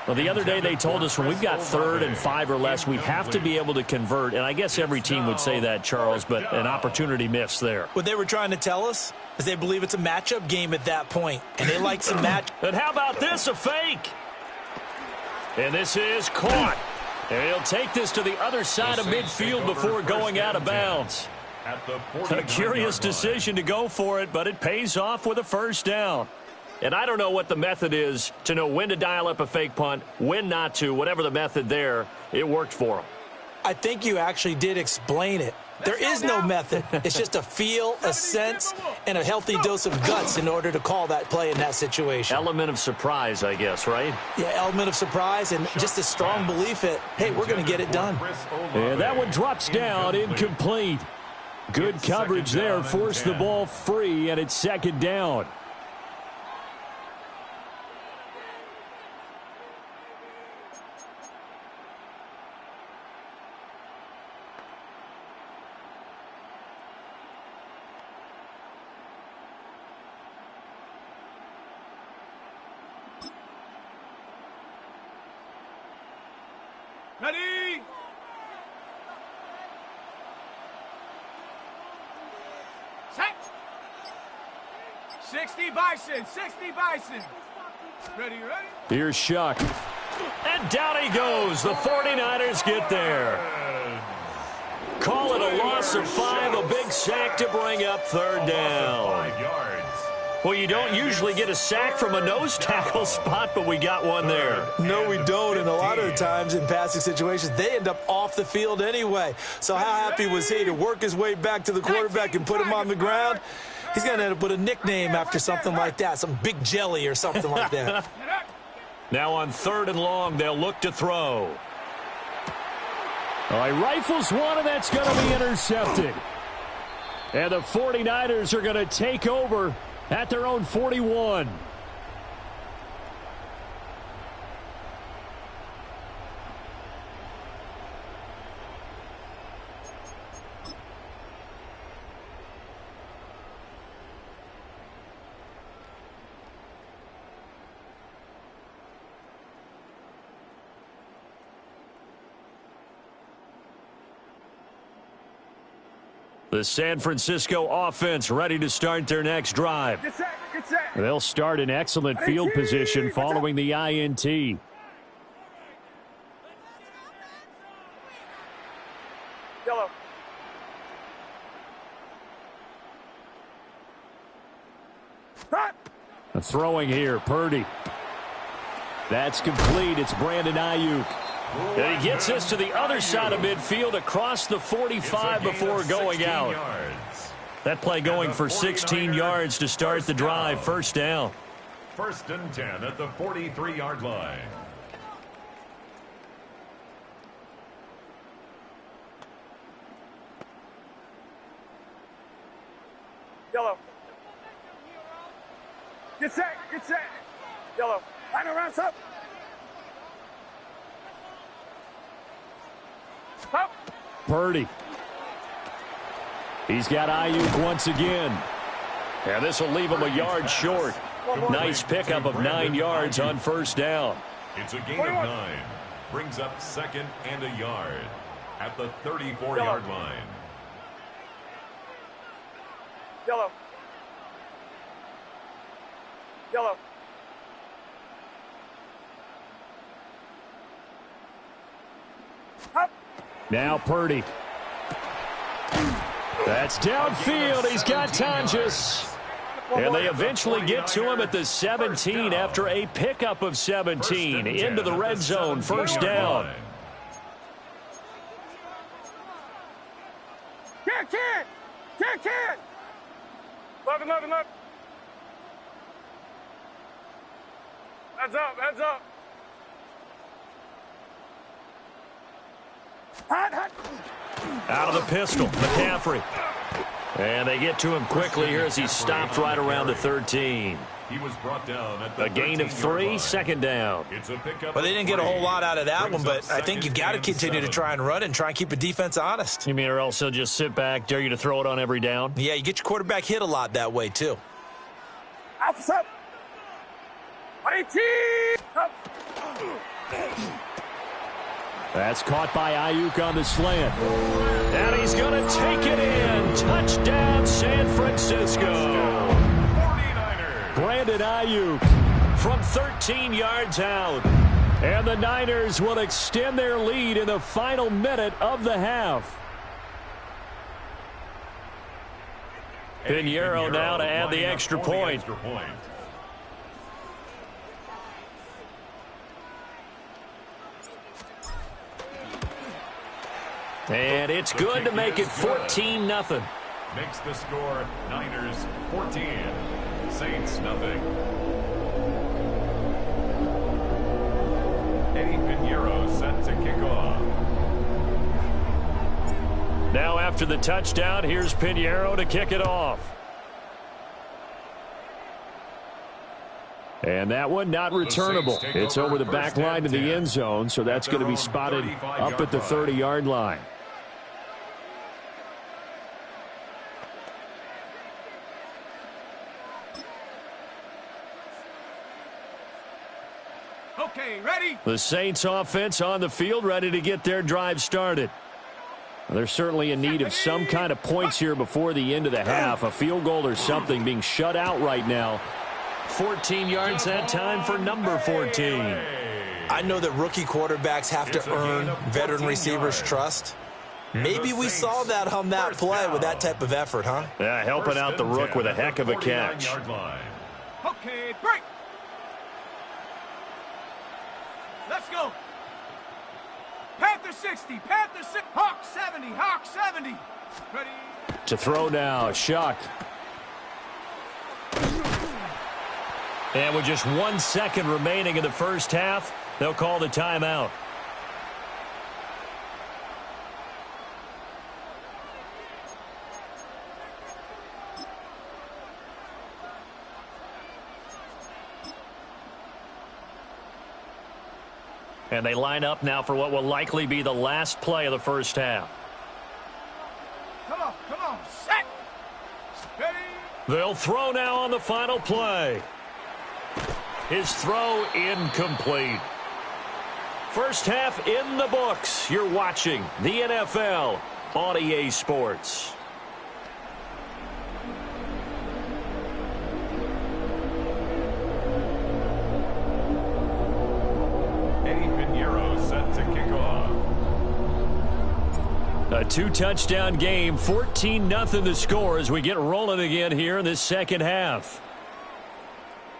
Well, the other day they told us when we've got 3rd and 5 or less, we have to be able to convert. And I guess every team would say that, Charles, but an opportunity missed there. What they were trying to tell us is they believe it's a matchup game at that point, and they like some match. And how about this, a fake? And this is caught. And he'll take this to the other side of midfield before going out of bounds. A curious decision to go for it, but it pays off with a first down. And I don't know what the method is to know when to dial up a fake punt, when not to, whatever the method there, it worked for him. I think you actually did explain it. There is no method. It's just a feel, a sense, and a healthy dose of guts in order to call that play in that situation. Element of surprise, I guess, right? Yeah, element of surprise and just a strong belief that, hey, we're going to get it done. And that one drops down, incomplete. Good coverage there, forced the ball free, and it's 2nd down. Ready. Set. 60 Bison. 60 Bison. Ready, ready. Here's Shuck. And down he goes. The 49ers get there. Call it a loss of 5, a big sack to bring up 3rd down. 5 yards. Well, you don't usually get a sack from a nose tackle spot, but we got one there. No, we don't, and a lot of the times in passing situations, they end up off the field anyway. So how happy was he to work his way back to the quarterback and put him on the ground? He's going to end up with a nickname after something like that, some Big Jelly or something like that. Now on 3rd and long, they'll look to throw. All right, rifles one, and that's going to be intercepted. And the 49ers are going to take over at their own 41. The San Francisco offense ready to start their next drive. Get set. Get set. They'll start in excellent field position following the INT. Yellow. Hot. Throwing here, Purdy. That's complete. It's Brandon Ayuk. And he gets this to the other side of midfield across the 45 before going out. That play going for 16 yards to start the drive. First down. 1st and 10 at the 43-yard line. Yellow. Get set. Get set. Yellow. Line around up. Up. Purdy. He's got Ayuk once again. And this will leave him a yard short. Nice pickup of 9 yards on first down. It's a gain of 9. Brings up 2nd and a yard at the 34-yard line. Yellow. Yellow. Now Purdy. That's downfield. He's got Tonjes. And they eventually get to him at the 17 after a pickup of 17 into the red zone. First down. Kid. Look. Heads up. Hot. Out of the pistol, McCaffrey. And they get to him quickly here as he stopped right around the 13. He was brought down at the A gain of 3, second down. Well, they didn't get a whole lot out of that one, but I think you've got to continue to try and run and try and keep the defense honest. You mean or else he'll just sit back, dare you to throw it on every down? Yeah, you get your quarterback hit a lot that way, too. Up. 18. That's caught by Ayuk on the slant. And he's going to take it in. Touchdown, San Francisco. 49ers. Brandon Ayuk from 13 yards out. And the Niners will extend their lead in the final minute of the half. Pinheiro now to add the extra point. And it's good to make it 14-0. Makes the score Niners 14, Saints nothing. Eddie Pinheiro set to kick off. Now after the touchdown, here's Pinheiro to kick it off. And that one not returnable. It's over the back line to the end zone, so that's going to be spotted up at the 30-yard line. Okay, ready? The Saints offense on the field, ready to get their drive started. They're certainly in need of some kind of points here before the end of the half. A field goal or something, being shut out right now. 14 yards that time for number 14. I know that rookie quarterbacks have to earn veteran receivers' trust. Maybe we saw that on that play with that type of effort, huh? Yeah, helping out the rook with a heck of a catch. Okay, break. Let's go. Panther 60, Panther 60, Hawk 70, Hawk 70. Ready? To throw now, Shuck. And with just 1 second remaining in the first half, they'll call the timeout. And they line up now for what will likely be the last play of the first half. Come on, set. Ready? They'll throw now on the final play. His throw incomplete. First half in the books. You're watching the NFL on EA Sports. Eddie Pinheiro set to kick off. A 2-touchdown game, 14-0 the score as we get rolling again here in this second half.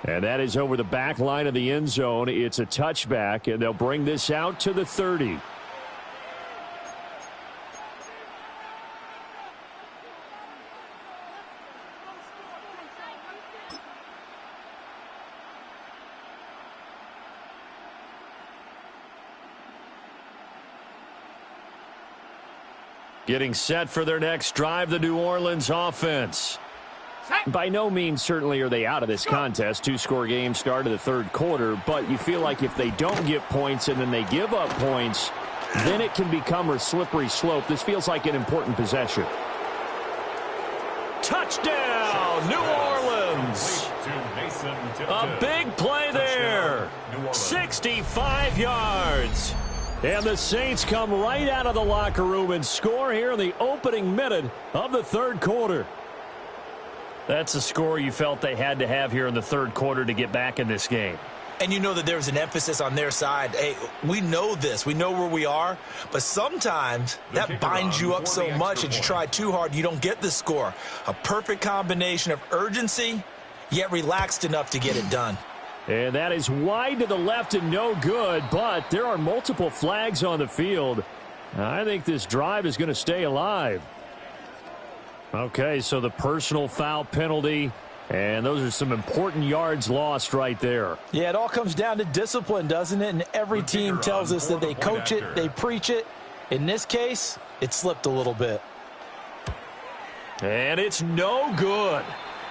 And that is over the back line of the end zone. It's a touchback, and they'll bring this out to the 30. Getting set for their next drive, the New Orleans offense. By no means certainly are they out of this contest. 2-score game start of the third quarter, but you feel like if they don't get points and then they give up points, then it can become a slippery slope. This feels like an important possession. Touchdown, New Orleans. A big play there. 65 yards. And the Saints come right out of the locker room and score here in the opening minute of the third quarter. That's a score you felt they had to have here in the third quarter to get back in this game. And you know that there's an emphasis on their side. Hey, we know this. We know where we are. But sometimes that binds you up so much that you try too hard, you don't get the score. A perfect combination of urgency, yet relaxed enough to get it done. And that is wide to the left and no good, but there are multiple flags on the field. I think this drive is going to stay alive. Okay, so the personal foul penalty, and those are some important yards lost right there. Yeah, it all comes down to discipline, doesn't it? And every team tells us that they coach it, they preach it. In this case, it slipped a little bit. And it's no good.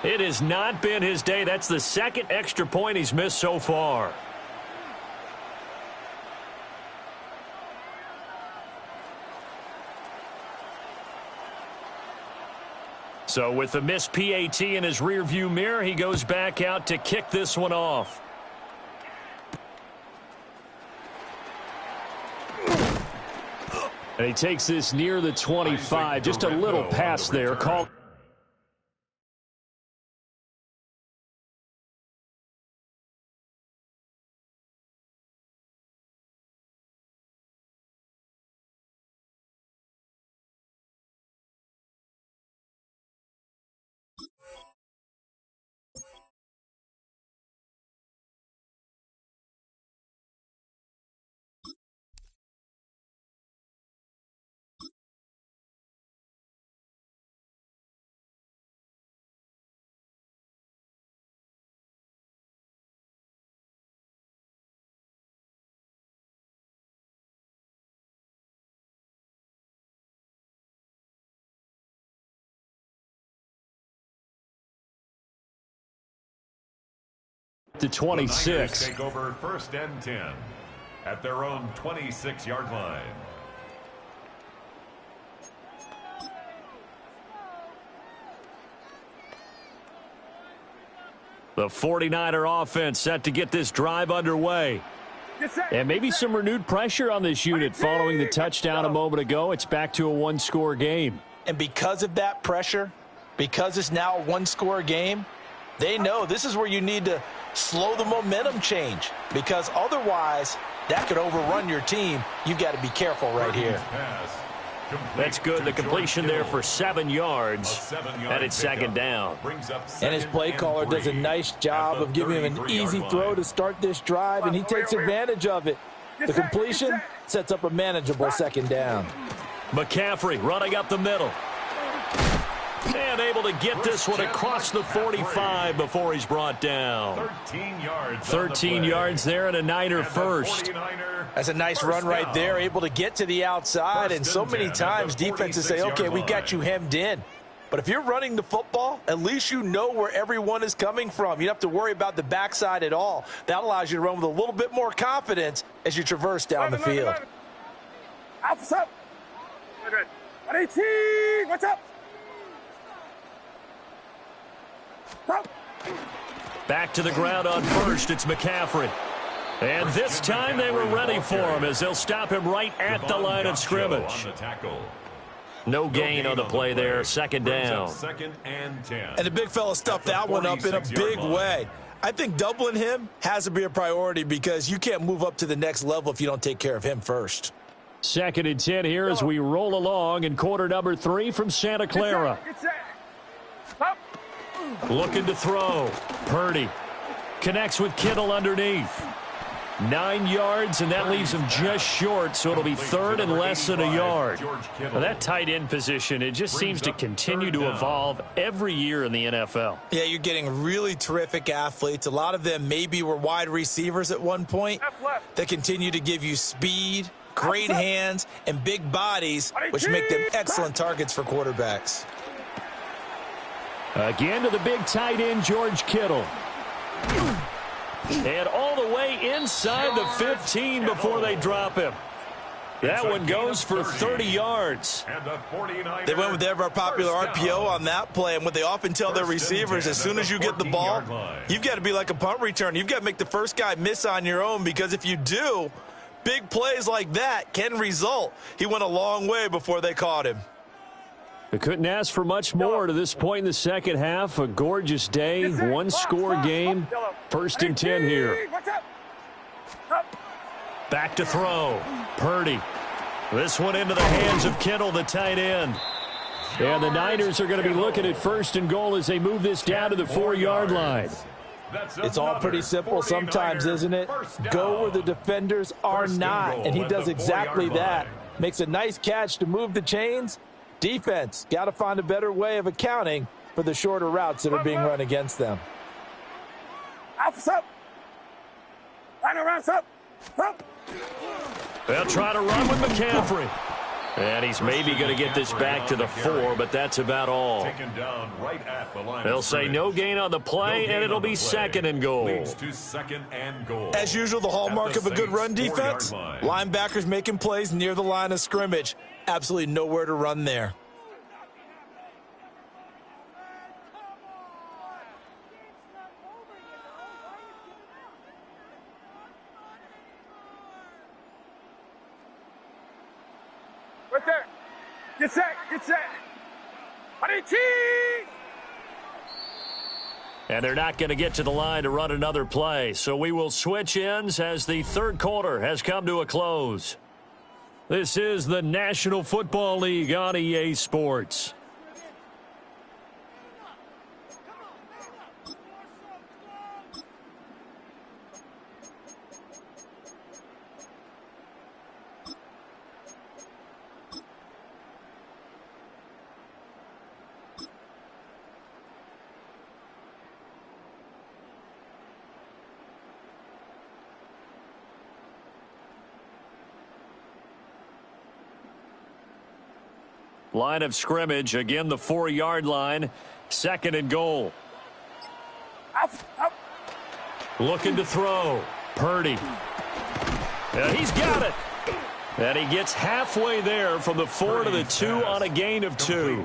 It has not been his day. That's the second extra point he's missed so far. So with the missed PAT in his rearview mirror, he goes back out to kick this one off. And he takes this near the 25. Just a little pass there. Called. To 26. Take over 1st and 10 at their own 26-yard line. The 49er offense set to get this drive underway. And maybe some renewed pressure on this unit following the touchdown a moment ago. It's back to a one-score game. And because of that pressure, because it's now a one-score game, they know this is where you need to slow the momentum change, because otherwise that could overrun your team. You've got to be careful right here. That's good. The completion there for 7 yards. And it's second down. And his play caller does a nice job of giving him an easy throw to start this drive, and he takes advantage of it. The completion sets up a manageable second down. McCaffrey running up the middle. And able to get this one across the 45 before he's brought down. 13 yards there and a Niner first. That's a nice run right there, able to get to the outside. And so many times defenses say, okay, we got you hemmed in. But if you're running the football, at least you know where everyone is coming from. You don't have to worry about the backside at all. That allows you to run with a little bit more confidence as you traverse down the field. What's up? 118, what's up? Back to the ground on first. It's McCaffrey. And this time they were ready for him as they'll stop him right at the line of scrimmage. No gain on the play there. Second down. And the big fella stuffed that one up in a big way. I think doubling him has to be a priority, because you can't move up to the next level if you don't take care of him first. 2nd and 10 here as we roll along in quarter number 3 from Santa Clara. Looking to throw. Purdy connects with Kittle underneath. 9 yards, and that leaves him just short, so it'll be 3rd and less than a yard. Now, that tight end position, it just seems to continue to evolve every year in the NFL. Yeah, you're getting really terrific athletes. A lot of them maybe were wide receivers at one point that continue to give you speed, great hands, and big bodies, which make them excellent targets for quarterbacks. Again to the big tight end, George Kittle. And all the way inside the 15 before they drop him. That one goes for 30 yards. They went with their popular RPO on that play, and what they often tell their receivers, as soon as you get the ball, you've got to be like a punt return. You've got to make the first guy miss on your own, because if you do, big plays like that can result. He went a long way before they caught him. They couldn't ask for much more to this point in the second half. A gorgeous day, one-score game. 1st and 10 here. Back to throw. Purdy. This one into the hands of Kittle, the tight end. And the Niners are going to be looking at 1st and goal as they move this down to the 4-yard line. It's all pretty simple sometimes, isn't it? Go where the defenders are not, and he does exactly that. Makes a nice catch to move the chains. Defense, got to find a better way of accounting for the shorter routes that are being run against them. They'll try to run with McCaffrey. And he's maybe going to get this back to the 4, but that's about all. They'll say no gain on the play, and it'll be 2nd and goal. As usual, the hallmark of a good run defense, linebackers making plays near the line of scrimmage. Absolutely nowhere to run there. Right there. Get set. Get set. And they're not going to get to the line to run another play. So we will switch ends as the 3rd quarter has come to a close. This is the National Football League on EA Sports. Line of scrimmage, again the 4-yard line, 2nd and goal. Looking to throw. Purdy. And he's got it. And he gets halfway there from the 4 to the 2 on a gain of 2.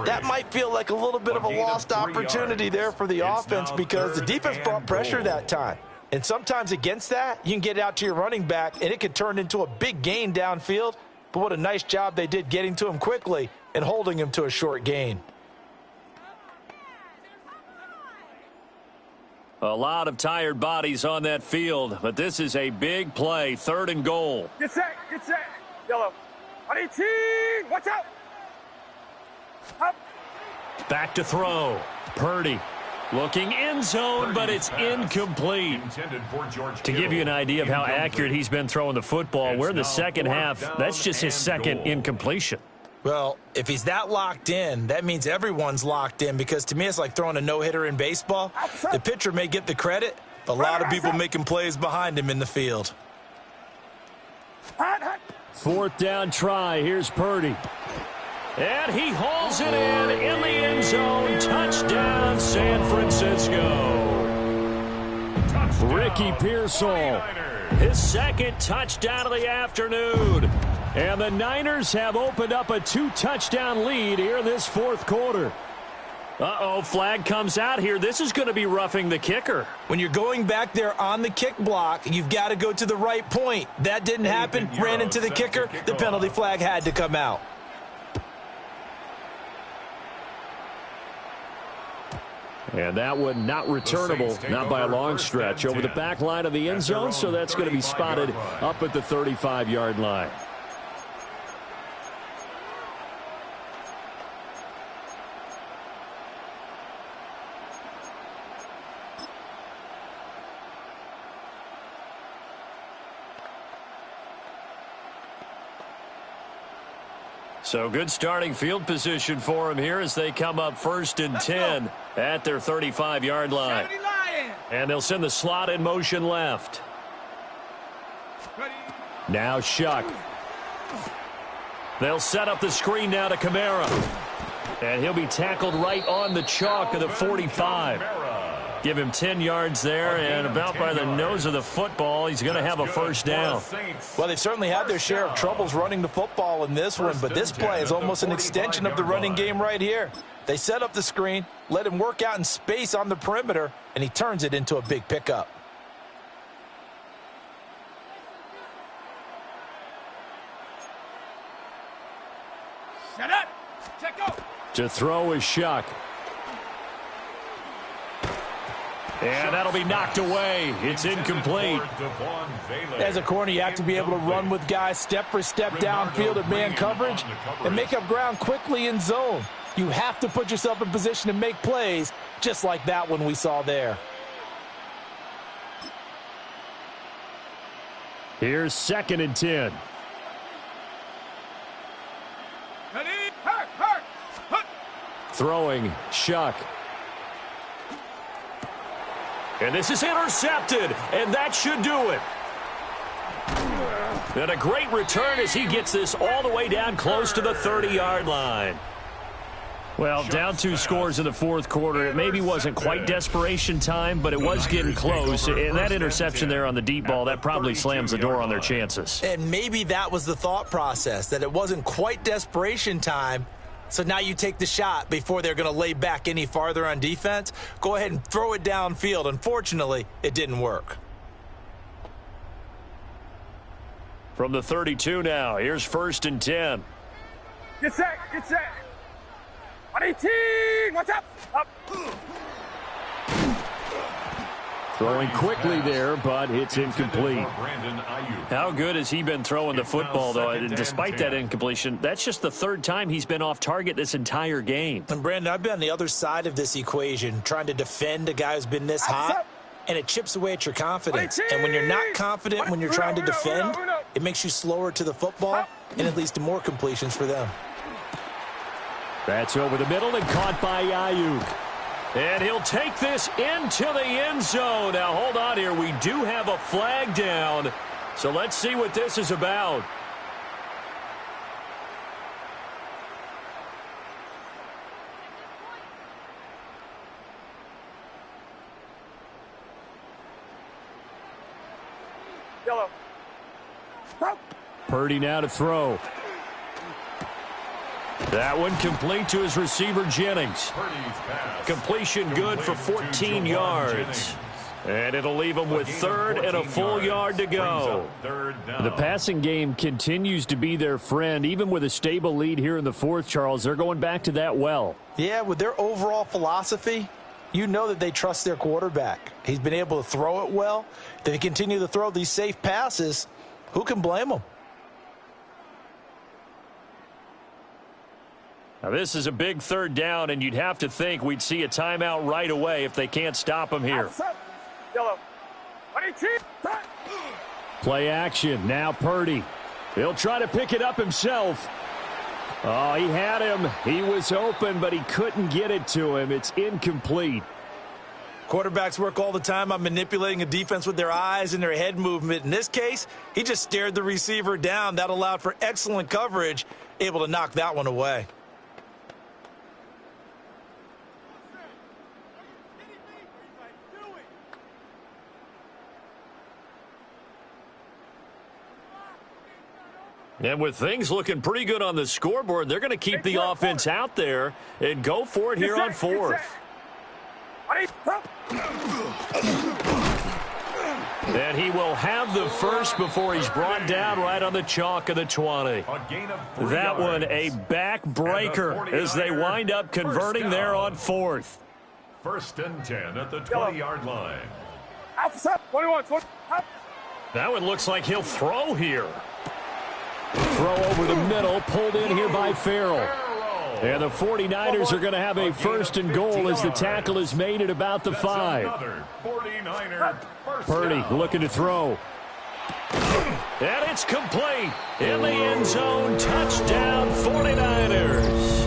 That might feel like a little bit of a lost opportunity there for the offense because the defense brought pressure that time. And sometimes against that, you can get out to your running back, and it could turn into a big gain downfield. But what a nice job they did getting to him quickly and holding him to a short gain. A lot of tired bodies on that field, but this is a big play, 3rd and goal. Get set. Get set. Yellow. Watch out. Up. Back to throw. Purdy. Looking end zone, but it's incomplete. To give you an idea of how accurate he's been throwing the football, we're in the 2nd half. That's just his 2nd incompletion. Well, if he's that locked in, that means everyone's locked in because to me it's like throwing a no-hitter in baseball. The pitcher may get the credit, but a lot of people making plays behind him in the field. 4th down try. Here's Purdy. And he hauls it in the end zone. Touchdown, San Francisco. Touchdown, Ricky Pearsall, his 2nd touchdown of the afternoon. And the Niners have opened up a 2-touchdown lead here in this 4th quarter. Uh-oh, flag comes out here. This is going to be roughing the kicker. When you're going back there on the kick block, you've got to go to the right point. That didn't happen. Ran into the kicker. The penalty flag had to come out. And that one not returnable, not by a long stretch, over the back line of the end zone, so that's going to be spotted up at the 35-yard line. So good starting field position for him here as they come up 1st and 10 at their 35-yard line. And they'll send the slot in motion left. Now Shuck. They'll set up the screen now to Kamara. And he'll be tackled right on the chalk of the 45. Give him 10 yards there, and about by the nose of the football, he's going to have a 1st down. Well, they've certainly had their share of troubles running the football in this one, but this play is almost an extension of the running game right here. They set up the screen, let him work out in space on the perimeter, and he turns it into a big pickup. Set up. Check go. To throw is Shuck. And that'll be knocked away. It's incomplete. As a corner, you have to be able to run with guys step for step downfield at man coverage and make up ground quickly in zone. You have to put yourself in position to make plays, just like that one we saw there. Here's 2nd and 10. Throwing, Shuck. And this is intercepted, and that should do it. And a great return as he gets this all the way down close to the 30-yard line. Well, down 2 scores in the 4th quarter. It maybe wasn't quite desperation time, but it was getting close. And that interception there on the deep ball, that probably slams the door on their chances. And maybe that was the thought process, that it wasn't quite desperation time. So now you take the shot before they're going to lay back any farther on defense. Go ahead and throw it downfield. Unfortunately, it didn't work. From the 32 now, here's 1st and 10. Get set, get set. 118, what's up? Up. Throwing quickly there, but it's incomplete. How good has he been throwing the football, though? Despite that incompletion, that's just the 3rd time he's been off target this entire game. And, Brandon, I've been on the other side of this equation, trying to defend a guy who's been this hot, and it chips away at your confidence. And when you're not confident when you're trying to defend, it makes you slower to the football, and it leads to more completions for them. That's over the middle and caught by Ayuk. And he'll take this into the end zone. Now, hold on here. We do have a flag down. So let's see what this is about. Yellow. Purdy now to throw. That one complete to his receiver, Jennings. Completion good for 14 yards. And it'll leave him with 3rd and a full yard to go. The passing game continues to be their friend. Even with a stable lead here in the 4th, Charles, they're going back to that well. Yeah, with their overall philosophy, you know that they trust their quarterback. He's been able to throw it well. They continue to throw these safe passes. Who can blame them? Now, this is a big 3rd down, and you'd have to think we'd see a timeout right away if they can't stop him here. Yellow. Play action. Now Purdy. He'll try to pick it up himself. Oh, he had him. He was open, but he couldn't get it to him. It's incomplete. Quarterbacks work all the time on manipulating a defense with their eyes and their head movement. In this case, he just stared the receiver down. That allowed for excellent coverage, able to knock that one away. And with things looking pretty good on the scoreboard, they're going to keep the offense out there and go for it here on 4th. And he will have the first before he's brought down right on the chalk of the 20. That one a backbreaker as they wind up converting there on 4th. 1st and 10 at the 20-yard line. 21. That one looks like he'll throw here. Throw over the middle, pulled in here by Farrell. And the 49ers are going to have a 1st and goal as the tackle is made at about the 5. Purdy looking to throw. And it's complete. In the end zone, touchdown 49ers.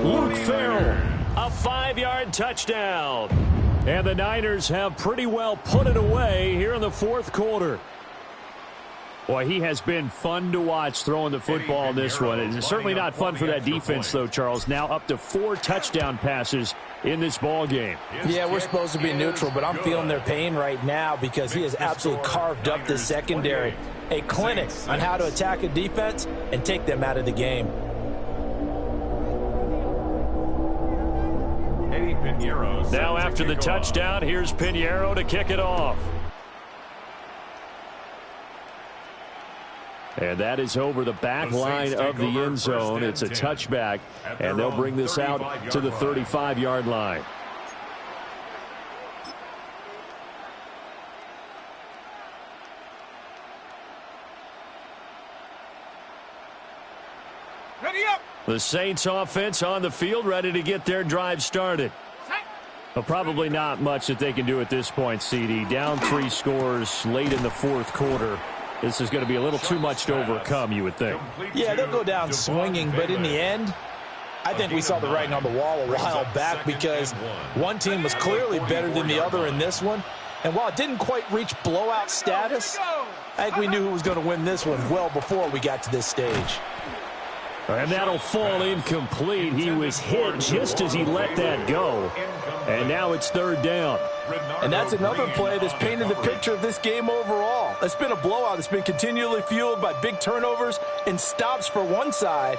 Luke Farrell, a 5-yard touchdown. And the Niners have pretty well put it away here in the 4th quarter. Boy, he has been fun to watch throwing the football in this one. It's certainly not fun for that defense, though, Charles. Now up to 4 touchdown passes in this ball game. Yeah, we're supposed to be neutral, but I'm feeling their pain right now because he has absolutely carved up the secondary. A clinic on how to attack a defense and take them out of the game. Now after the touchdown, here's Pinheiro to kick it off. And that is over the back line of the end zone. It's a touchback, and they'll bring this out to the 35-yard line. Ready up. The Saints offense on the field, ready to get their drive started. Well, probably not much that they can do at this point, CD. Down 3 scores late in the fourth quarter. This is going to be a little too much to overcome, you would think. Yeah, they'll go down swinging, but in the end, I think we saw the writing on the wall a while back because one team was clearly better than the other in this one. And while it didn't quite reach blowout status, I think we knew who was going to win this one well before we got to this stage. And that'll fall incomplete. He was hit just as he let that go. And now it's third down. And that's another play that's painted the picture of this game overall. It's been a blowout. It's been continually fueled by big turnovers and stops for one side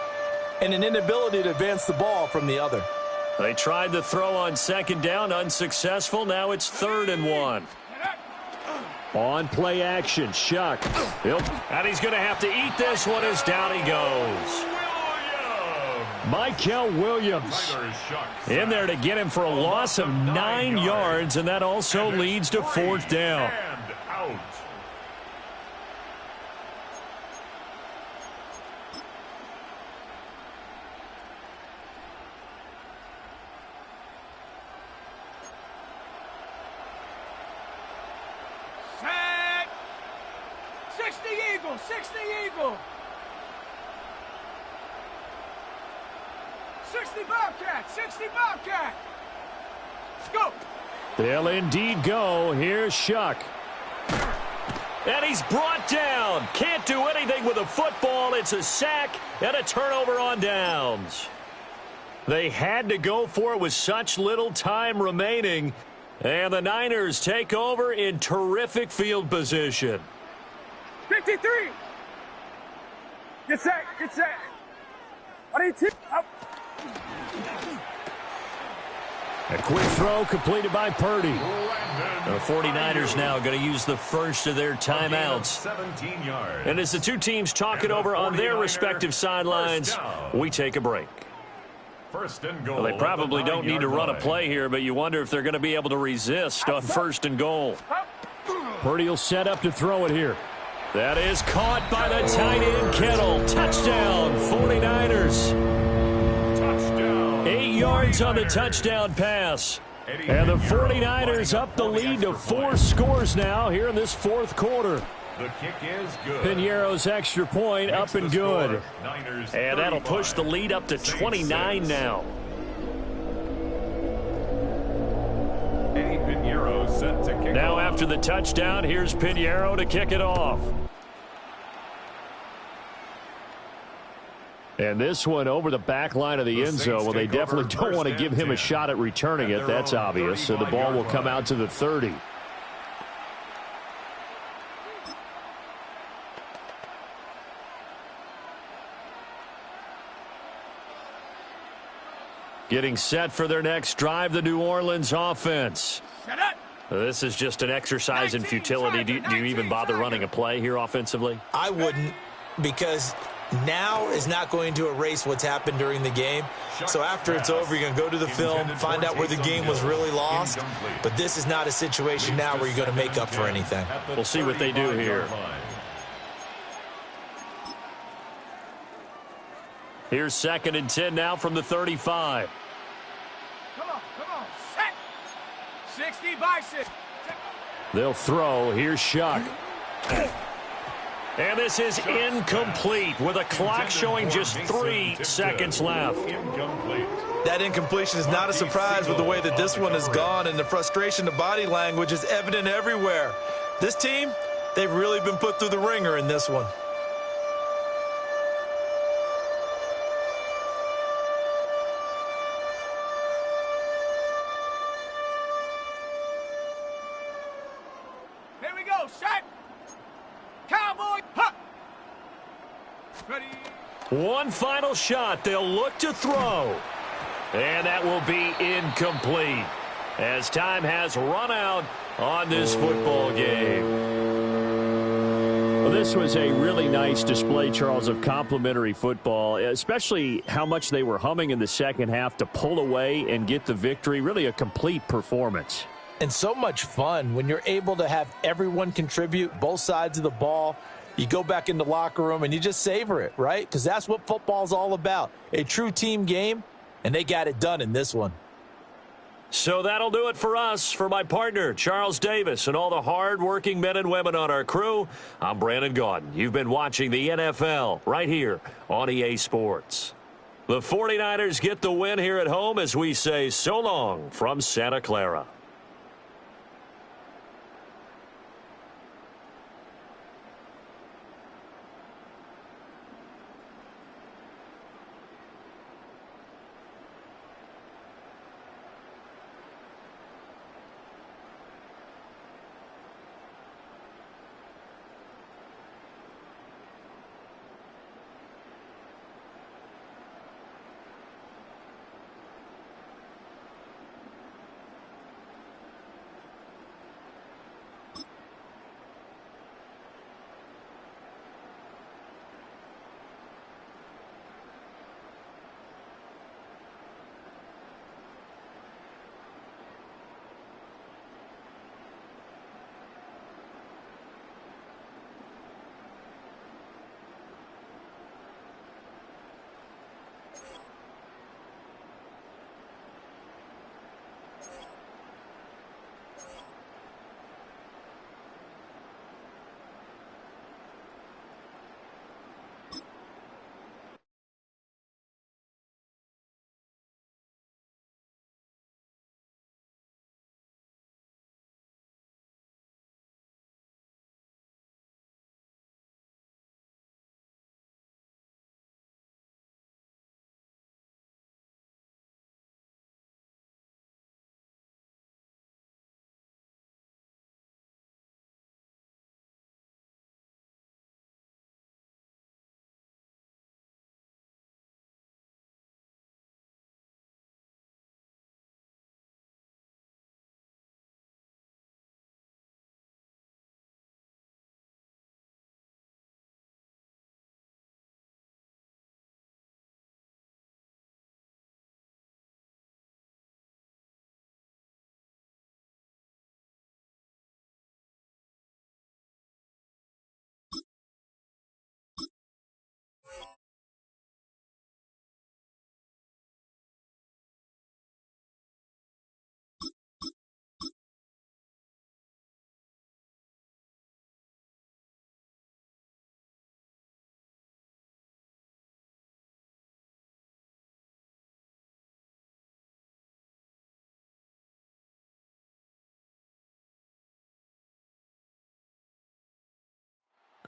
and an inability to advance the ball from the other. They tried to throw on second down, unsuccessful. Now it's 3rd and 1. On play action, Shuck. And he's going to have to eat this one as down he goes. Michael Williams in there to get him for a loss of 9 yards, and that also leads to 4th down. Set. 60 Eagle, 60 Eagle. 60 Bobcat, 60 Bobcat. Let's go. They'll indeed go. Here's Shuck. And he's brought down. Can't do anything with a football. It's a sack and a turnover on downs. They had to go for it with such little time remaining. And the Niners take over in terrific field position. 53. Get set, get set. 22. Up. A quick throw completed by Purdy. The 49ers now going to use the first of their timeouts. 17 yards. And as the two teams talk it over on their respective sidelines, we take a break. First and goal. Well, they probably don't need to run a play here, but you wonder if they're going to be able to resist on 1st and goal. Purdy will set up to throw it here. That is caught by the tight end Kittle. Touchdown, 49ers. 8 yards on the touchdown pass. And the 49ers up the lead to 4 scores now here in this 4th quarter. The kick is good. Piñeiro's extra point up and good. And that'll push the lead up to 29 now. Eddie Piñeiro set to kick Now off. after the touchdown, here's Piñeiro to kick it off. And this one over the back line of the end zone. Well, they definitely don't want to give him a shot at returning it. That's obvious. So the ball will come out to the 30. Getting set for their next drive, the New Orleans offense. This is just an exercise in futility. Do you even bother running a play here offensively? I wouldn't, because now is not going to erase what's happened during the game. So after it's over, you're going to go to the film, find out where the game was really lost. But this is not a situation now where you're going to make up for anything. We'll see what they do here. Here's 2nd and 10 now from the 35. Come on, set. 60 by 6. They'll throw. Here's Shuck. And this is incomplete with a clock showing just 3 seconds left. That incompletion is not a surprise with the way that this one has gone, and the frustration, the body language is evident everywhere. This team, they've really been put through the ringer in this one. Here we go, set. Cowboy, huh. Ready. One final shot. They'll look to throw. And that will be incomplete as time has run out on this football game. Well, this was a really nice display, Charles, of complimentary football, especially how much they were humming in the second half to pull away and get the victory. Really a complete performance. And so much fun when you're able to have everyone contribute, both sides of the ball. you go back in the locker room and you just savor it, right? Because that's what football's all about, a true team game, and they got it done in this one. So that'll do it for us. For my partner, Charles Davis, and all the hard-working men and women on our crew, I'm Brandon Gaudin. You've been watching the NFL right here on EA Sports. The 49ers get the win here at home as we say so long from Santa Clara.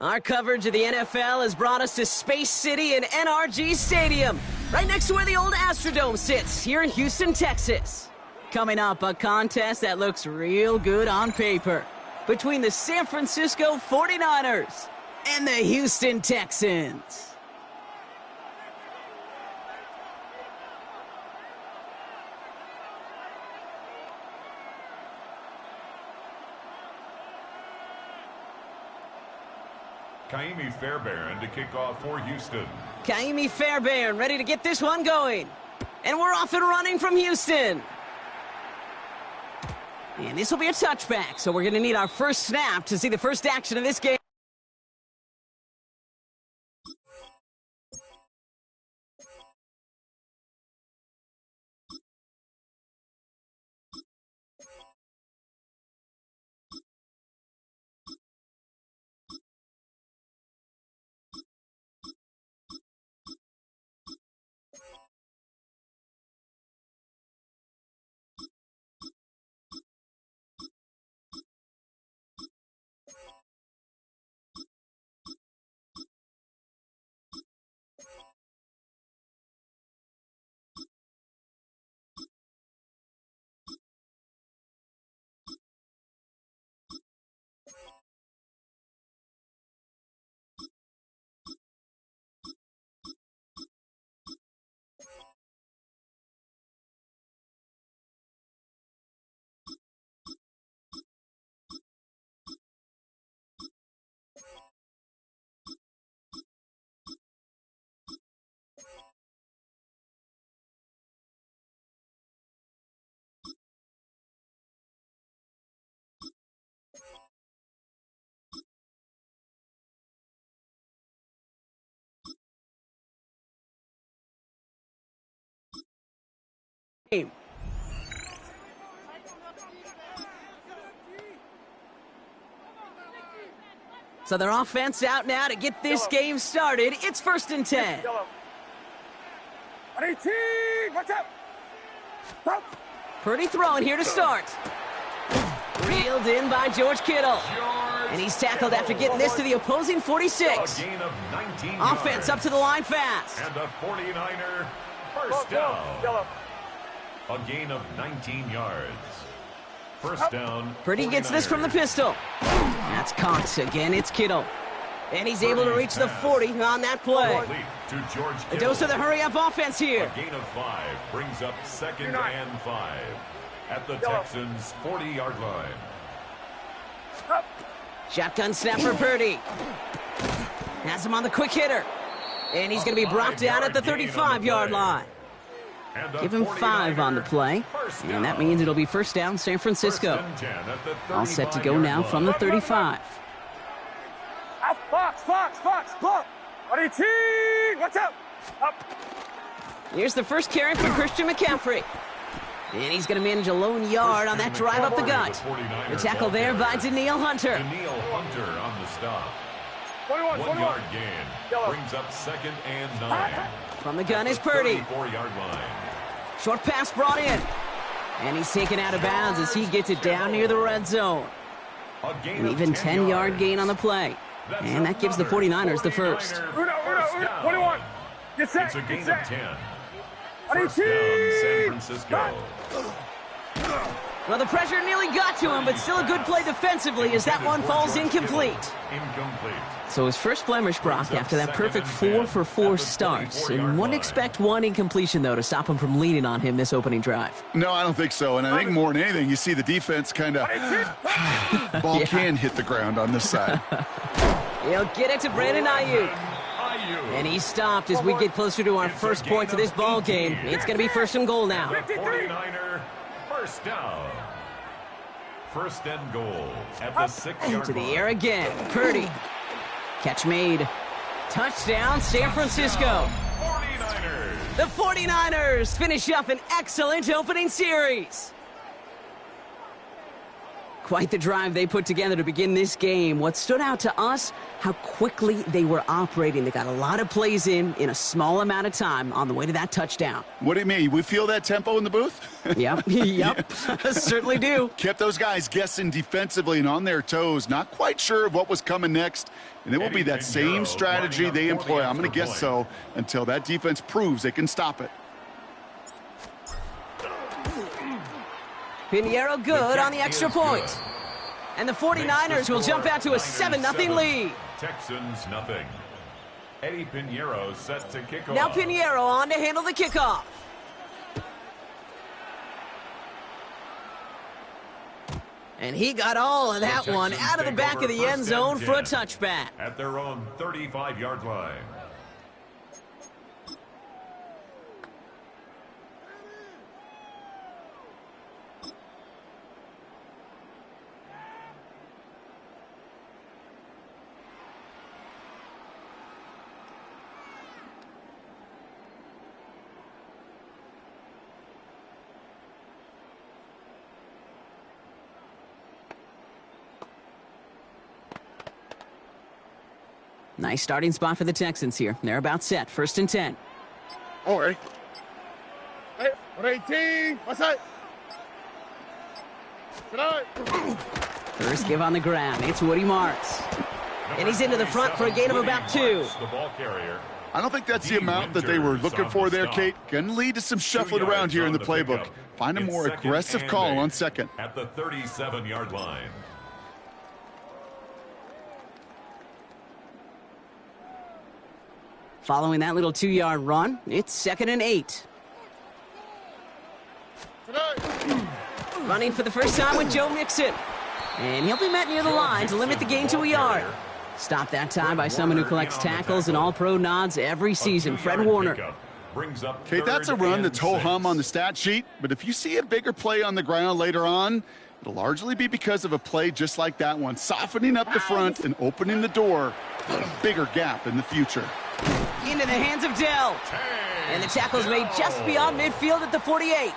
Our coverage of the NFL has brought us to Space City and NRG Stadium, right next to where the old Astrodome sits, here in Houston, Texas. Coming up, a contest that looks real good on paper between the San Francisco 49ers and the Houston Texans. Kaimi Fairbairn to kick off for Houston. Kaimi Fairbairn ready to get this one going. And we're off and running from Houston. And this will be a touchback, so we're going to need our first snap to see the first action of this game. So their offense out now to get this game started. It's 1st and 10. 18, watch out! Stop. Purdy throwing here to start. Reeled in by George Kittle. And he's tackled after getting this to the opposing 46. A gain of 19 Offense yards. up to the line fast. And a 49er first down. A gain of 19 yards. First down. Purdy gets this from the pistol. That's caught. Again, it's Kittle. And he's able to reach the 40 on that play. To George A Kittle. dose of the hurry-up offense here. A gain of 5 brings up 2nd and 5 at the Texans' 40-yard line. Shotgun snap for Purdy. Has him on the quick hitter. And he's going to be brought down at the 35-yard line. Give him 5 on the play. And that means it'll be first down San Francisco. All set to go now from the 35. Fox, block. 18, watch out! Up. Here's the first carry for Christian McCaffrey. And he's going to manage a lone yard on that drive up the gut. The tackle there by Danielle Hunter. Danielle Hunter on the stop. 21. 1-yard gain brings up 2nd and 9. From the gun is Purdy. 34-yard line. Short pass brought in. And he's taken out of bounds as he gets it down near the red zone. An even 10-yard gain on the play. And that gives the 49ers the first. 21. Get set. It's a gain of 10. First down, San Francisco. Well, the pressure nearly got to him, but still a good play defensively as that one falls incomplete. Incomplete. So his first blemish, Brock, after that perfect 4-for-4 start. And wouldn't expect one incompletion, though, to stop him from leaning on him this opening drive. No, I don't think so. And I think more than anything, you see the defense kind of ball can hit the ground on this side. He'll get it to Brandon Ayuk. And he's stopped as we get closer to our first point to this ball game. It's going to be 1st and goal now. 49er, first down. 1st and goal at the 6-yard To the line. air again. Purdy. Catch made. Touchdown, San Francisco. 49ers. The 49ers finish up an excellent opening series. Quite the drive they put together to begin this game. What stood out to us, how quickly they were operating. They got a lot of plays in a small amount of time on the way to that touchdown. What do you mean? We feel that tempo in the booth? Yep, certainly do. Kept those guys guessing defensively and on their toes, not quite sure of what was coming next. And it will be that same strategy they employ, I'm going to guess so, until that defense proves they can stop it. Pinheiro good on the extra point. And the 49ers will jump out to a 7-0 lead. Texans nothing. Eddie Pinheiro set to kick off. Now Pinheiro on to handle the kickoff. And he got all of that one out of the back of the end zone for a touchback. At their own 35-yard line. Nice starting spot for the Texans here. They're about set. 1st and 10. All right. Hey, 18. What's that? First give on the ground. It's Woody Marks. And he's into the front for a gain of about 2. The ball carrier. I don't think that's the amount that they were looking for there, Kate. Going to lead to some shuffling around here in the playbook. Find a more aggressive call on 2nd. At the 37-yard line. Following that little 2-yard run, it's 2nd and 8. Running for the first time with Joe Mixon. And he'll be met near the line to limit the gain to a yard. Stopped that time by someone who collects tackles and all-pro nods every season, Fred Warner. Kate, that's a run that's ho-hum on the stat sheet, but if you see a bigger play on the ground later on, it'll largely be because of a play just like that one, softening up the front and opening the door for a bigger gap in the future. Into the hands of Dell. And the tackle's made just beyond midfield at the 48.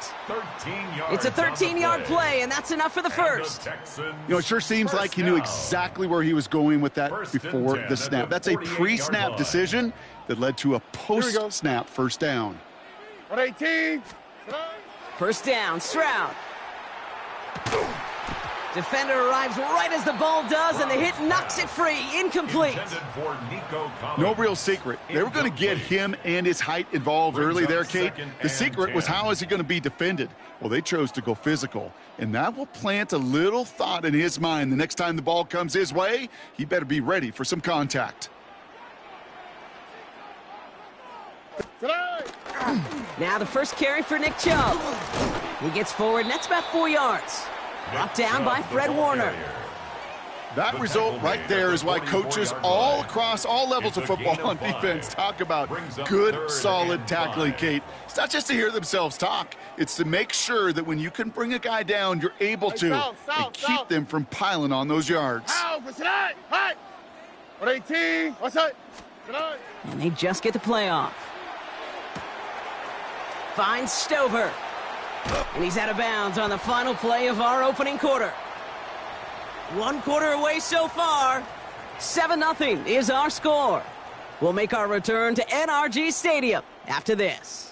It's a 13-yard play, and that's enough for the first. You know, it sure seems like he knew exactly where he was going with that before the snap. That's a pre-snap decision that led to a post-snap first down. 118. First down, Stroud. Defender arrives right as the ball does, and the hit knocks it free. Incomplete. No real secret. They were going to get him and his height involved early there, Kate. The secret was, how is he going to be defended? Well, they chose to go physical, and that will plant a little thought in his mind. The next time the ball comes his way, he better be ready for some contact. Now the first carry for Nick Chubb. He gets forward, and that's about 4 yards. Brought down by Fred Warner. That result right there is why coaches all across all levels of football on defense talk about good, solid tackling, Kate. It's not just to hear themselves talk. It's to make sure that when you can bring a guy down, you're able to and keep them from piling on those yards. 118. And they just get the play off. Finds Stover. And he's out of bounds on the final play of our opening quarter. 1 quarter away so far. 7-0 is our score. We'll make our return to NRG Stadium after this.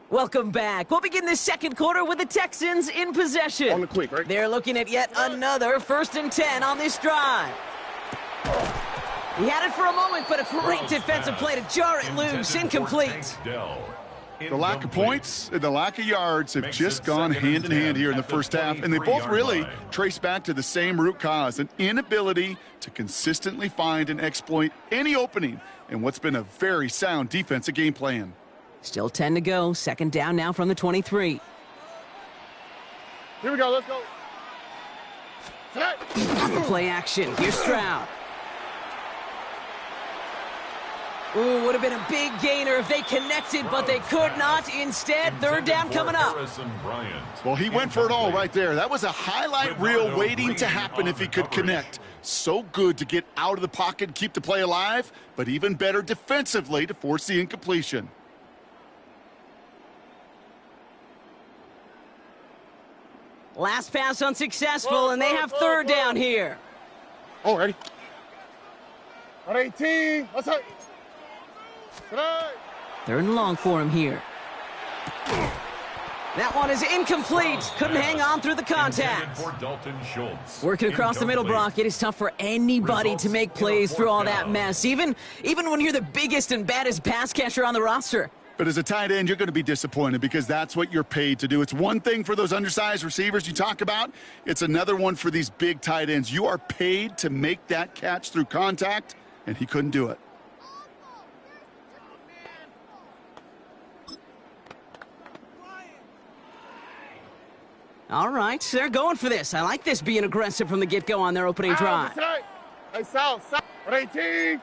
Welcome back. We'll begin this second quarter with the Texans in possession. On the quick, right? They're looking at yet another 1st and 10 on this drive. He had it for a moment, but a great defensive play to jar it loose. Incomplete. The lack of points and the lack of yards have just gone hand in hand here in the first half, and they both really trace back to the same root cause, an inability to consistently find and exploit any opening in what's been a very sound defensive game plan. Still 10 to go. Second down now from the 23. Here we go. Let's go. The play action. Here's Stroud. Ooh, would have been a big gainer if they connected, but they could not. Instead, third down coming up. Well, he went for it all right there. That was a highlight reel waiting to happen if he could connect. So good to get out of the pocket and keep the play alive, but even better defensively to force the incompletion. Last pass unsuccessful, and they have third down here. Oh, ready. 118. Let's go. 3rd and long for him here. That one is incomplete. Couldn't hang on through the contact. Working across the middle, Brock, it is tough for anybody to make plays through all that mess, even when you're the biggest and baddest pass catcher on the roster. But as a tight end, you're going to be disappointed because that's what you're paid to do. It's one thing for those undersized receivers you talk about. It's another one for these big tight ends. You are paid to make that catch through contact, and he couldn't do it. All right, they're going for this. I like this being aggressive from the get-go on their opening drive. Hey, South. 118.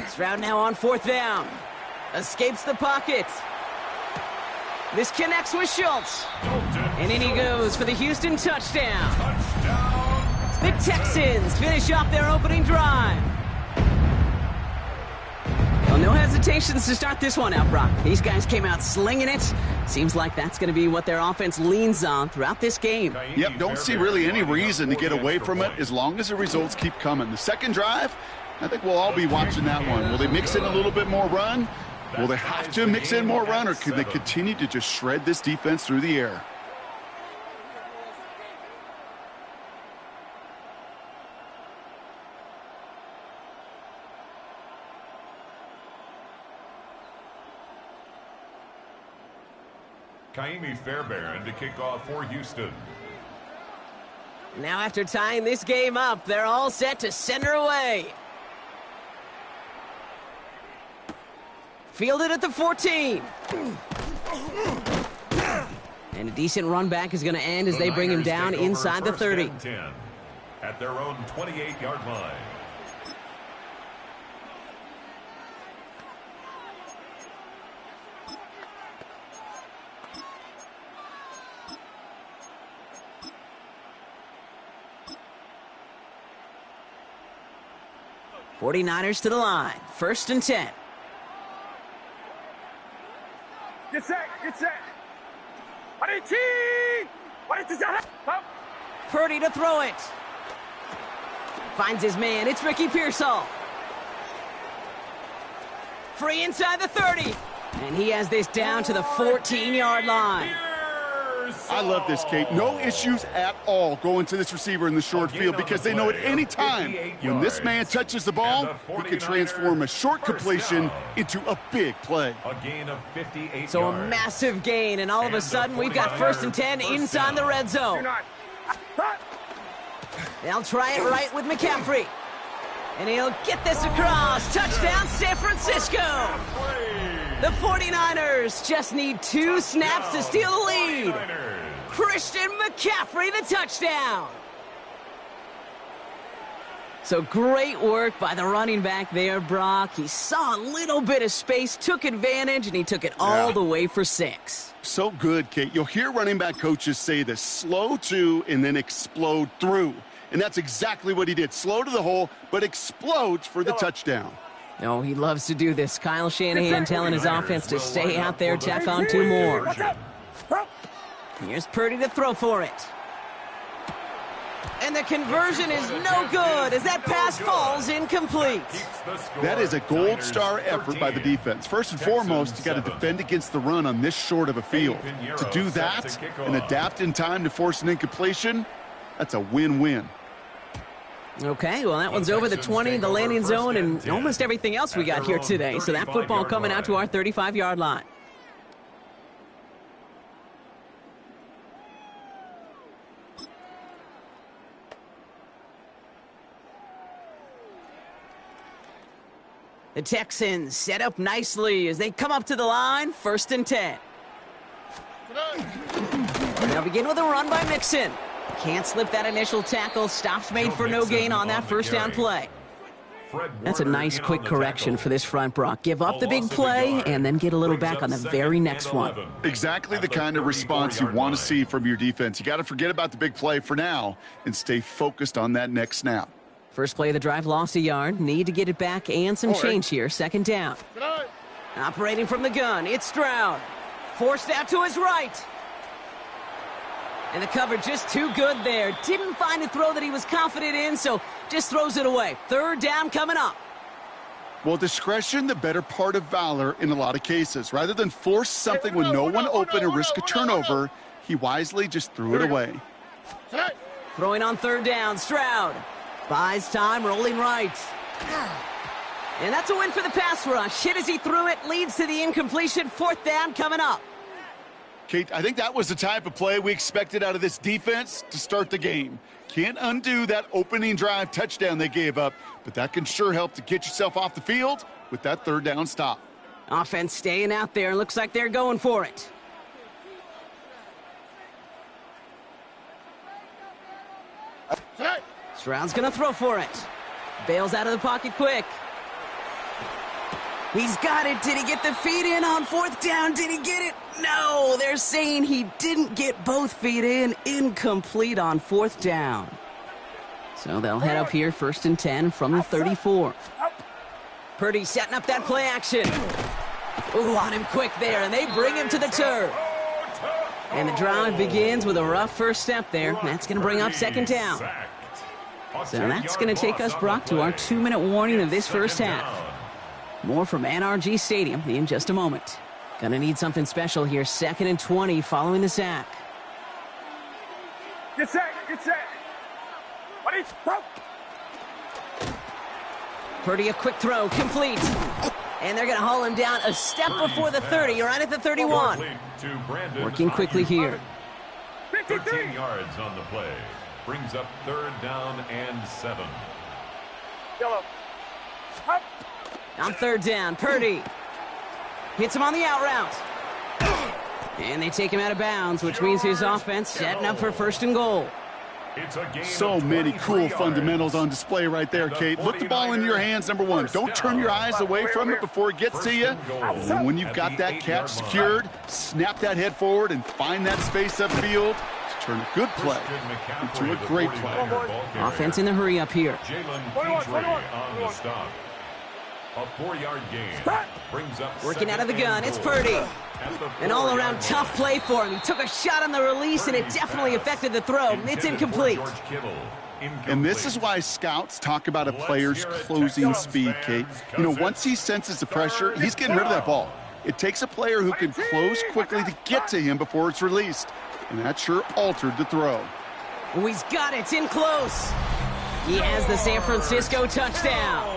Stroud now on 4th down. Escapes the pocket. This connects with Schultz. And in he goes for the Houston touchdown. The Texans finish off their opening drive. Well, no hesitations to start this one out, Brock. These guys came out slinging it. Seems like that's going to be what their offense leans on throughout this game. Yep, don't see really any reason to get away from it as long as the results keep coming. The second drive, I think we'll all be watching that one. Will they mix in a little bit more run? Will they have to mix in more run, or can they continue to just shred this defense through the air? Kaimi Fairbairn to kick off for Houston. Now after tying this game up, they're all set to send her away. Fielded at the 14. And a decent run back is going to end as they bring him down inside the 30. at their own 28-yard line. '49ers to the line. 1st and 10. Get set, get set. Purdy to throw it. Finds his man. It's Ricky Pearsall. Free inside the 30. And he has this down to the 14-yard line. I love this, Kate. No issues at all going to this receiver in the short field because they know at any time when this man touches the ball, he can transform a short completion into a big play. A gain of 58 So yards. a massive gain, and all of a sudden we've got 1st and 10 inside the red zone. They'll try it right with McCaffrey. And he'll get this across. Touchdown, San Francisco. The 49ers just need 2 snaps to steal the lead. Christian McCaffrey, the touchdown. So great work by the running back there, Brock. He saw a little bit of space, took advantage, and he took it all the way for 6. So good, Kate. You'll hear running back coaches say this: slow to and then explode through. And that's exactly what he did. Slow to the hole, but explodes for the touchdown. Oh, he loves to do this. Kyle Shanahan telling his offense to stay out there, tack on 2 more. Here's Purdy to throw for it. And the conversion is no good as that pass falls incomplete. That is a gold star effort by the defense. First and foremost, you got to defend against the run on this short of a field. To do that and adapt in time to force an incompletion, that's a win-win. Okay, well, that one's over the 20, the landing zone, and almost everything else we got here today. So that football coming out to our 35-yard line. The Texans set up nicely as they come up to the line. 1st and 10. They'll begin with a run by Mixon. Can't slip that initial tackle. Stops made for no gain on that 1st down play. That's a nice quick correction for this front, Brock. Give up the big play and then get a little back on the very next one. Exactly the kind of response you want to see from your defense. You got to forget about the big play for now and stay focused on that next snap. First play of the drive lost a yard. Need to get it back and some change here. 2nd down. Operating from the gun, it's Stroud. Forced out to his right. And the cover just too good there. Didn't find a throw that he was confident in, so just throws it away. 3rd down coming up. Well, discretion, the better part of valor in a lot of cases. Rather than force something with no one open and risk a turnover, he wisely just threw it away. Throwing on 3rd down, Stroud. Buys time, rolling right. And that's a win for the pass rush. Hit as he threw it, leads to the incompletion. 4th down coming up. Kate, I think that was the type of play we expected out of this defense to start the game. Can't undo that opening drive touchdown they gave up, but that can sure help to get yourself off the field with that 3rd down stop. Offense staying out there. Looks like they're going for it. Stroud's going to throw for it. Bails out of the pocket quick. He's got it. Did he get the feet in on 4th down? Did he get it? No, they're saying he didn't get both feet in. Incomplete on 4th down. So they'll head up here 1st and 10 from the 34. Purdy setting up that play action. Ooh, on him quick there, and they bring him to the turf. And the drive begins with a rough first step there. That's going to bring up 2nd down. So that's going to take us, Brock, to our 2-minute warning of this first half. More from NRG Stadium in just a moment. Gonna need something special here. 2nd and 20 following the sack. Get set, get set. Purdy, a quick throw, complete. And they're gonna haul him down a step before the 30, right at the 31. Working quickly here. 13 yards on the play. Brings up 3rd down and 7. Yellow. Up. On 3rd down, Purdy hits him on the out route. And they take him out of bounds, which means his offense setting up for 1st and goal. So many cool fundamentals on display right there, Kate. Look the ball into your hands, number one. Don't turn your eyes away from it before it gets to you. And when you've got that catch secured, snap that head forward and find that space upfield to turn a good play into a great play. Offense in the hurry up here. On the stop. A 4-yard gain. Brings up Working out of the gun, it's Purdy. An all-around tough play for him. He took a shot on the release, and it definitely affected the throw. It's incomplete. And this is why scouts talk about a player's closing speed, Kate. You know, once he senses the pressure, he's getting rid of that ball. It takes a player who can close quickly to get to him before it's released. And that sure altered the throw. Oh, he's got it. It's in close. He has the San Francisco touchdown.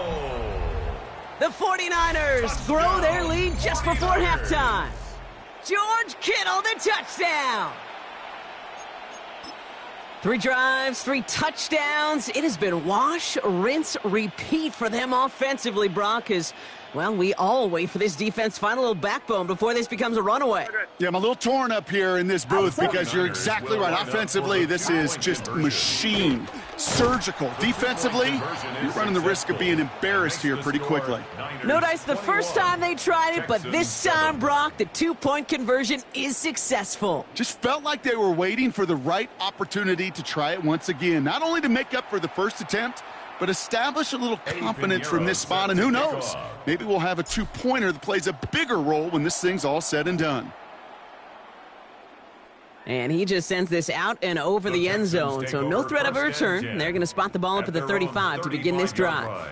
The 49ers grow their lead just before halftime. George Kittle, the touchdown. 3 drives, 3 touchdowns. It has been wash, rinse, repeat for them offensively, Brock, as, well, we all wait for this defense to find a little backbone before this becomes a runaway. Yeah, I'm a little torn up here in this booth because you're exactly right. Offensively, this is just machine. Surgical. Defensively, you're running the risk of being embarrassed here pretty quickly. No dice the first time they tried it, but this time, Brock, the 2-point conversion is successful. Just felt like they were waiting for the right opportunity to try it once again. Not only to make up for the first attempt, but establish a little confidence from this spot. And who knows, maybe we'll have a 2-pointer that plays a bigger role when this thing's all said and done. And he just sends this out and over the end zone, so no threat of a return. They're going to spot the ball up at the 35 to begin this drive.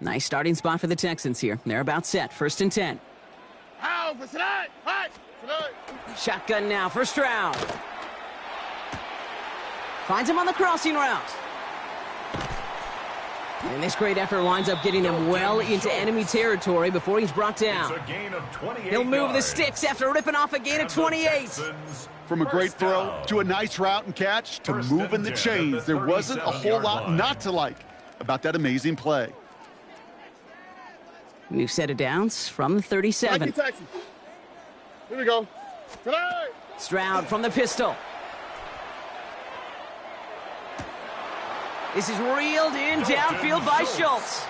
Nice starting spot for the Texans here. They're about set. 1st and 10. Shotgun now for Stroud. Finds him on the crossing route. And this great effort winds up getting him well into enemy territory before he's brought down. He'll move the sticks after ripping off a gain of 28. From a great throw to a nice route and catch to moving the chains, there wasn't a whole lot not to like about that amazing play. New set of downs from the 37. Here we go. Stroud from the pistol. This is reeled in downfield by Schultz.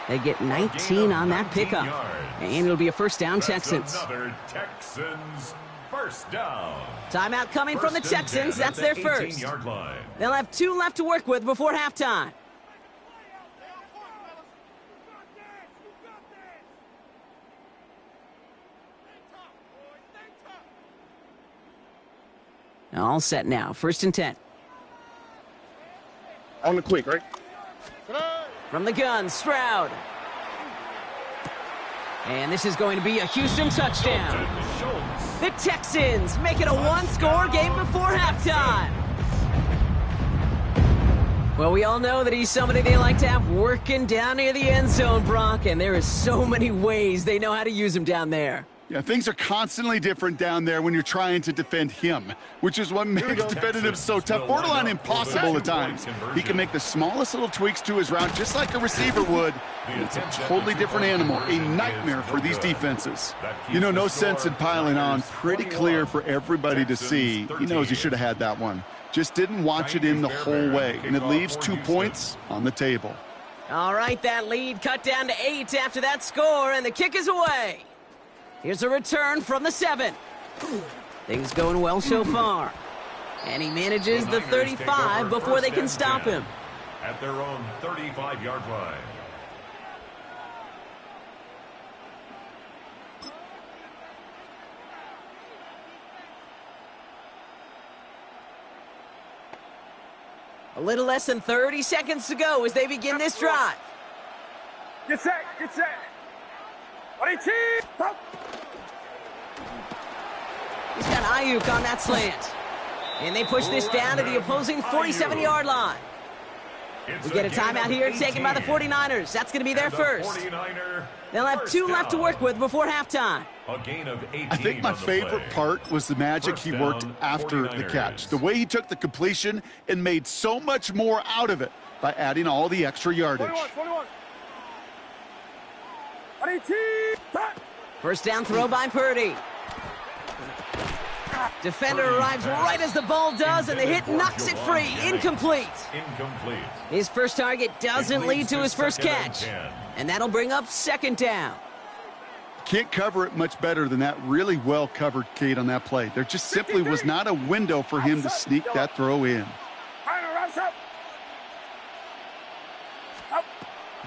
They get 19 on that pickup. And it'll be a first down, Texans. Another Texans first down. Timeout coming from the Texans. That's their first. They'll have 2 left to work with before halftime. All set now. 1st and 10. On the quick, right? From the gun, Stroud. And this is going to be a Houston touchdown. The Texans make it a 1-score game before halftime. Well, we all know that he's somebody they like to have working down near the end zone, Brock, and there is so many ways they know how to use him down there. Yeah, things are constantly different down there when you're trying to defend him, which is what makes defending him so tough, borderline impossible at times. He can make the smallest little tweaks to his route just like a receiver would, and it's a totally different animal, a nightmare for these defenses. You know, no sense in piling on, pretty clear for everybody to see. He knows he should have had that one. Just didn't watch it in the whole way, and it leaves 2 points on the table. All right, that lead cut down to 8 after that score, and the kick is away. Here's a return from the 7. Things going well so far. And he manages the 35 before they can stop him. At their own 35-yard line. A little less than 30 seconds to go as they begin this drive. Get set, get set. He's got Ayuk on that slant. And they push this down to the opposing 47-yard line. We get a timeout here taken by the 49ers. That's going to be their first. They'll have 2 left to work with before halftime. A gain of 18. I think my favorite part was the magic he worked after the catch. The way he took the completion and made so much more out of it by adding all the extra yardage. 21. First down throw by Purdy. Defender arrives right as the ball does, and the hit knocks it free. Incomplete. His first target doesn't lead to his first catch. And that'll bring up second down. Can't cover it much better than that. Really well covered, Kate, on that play. There just simply was not a window for him to sneak that throw in.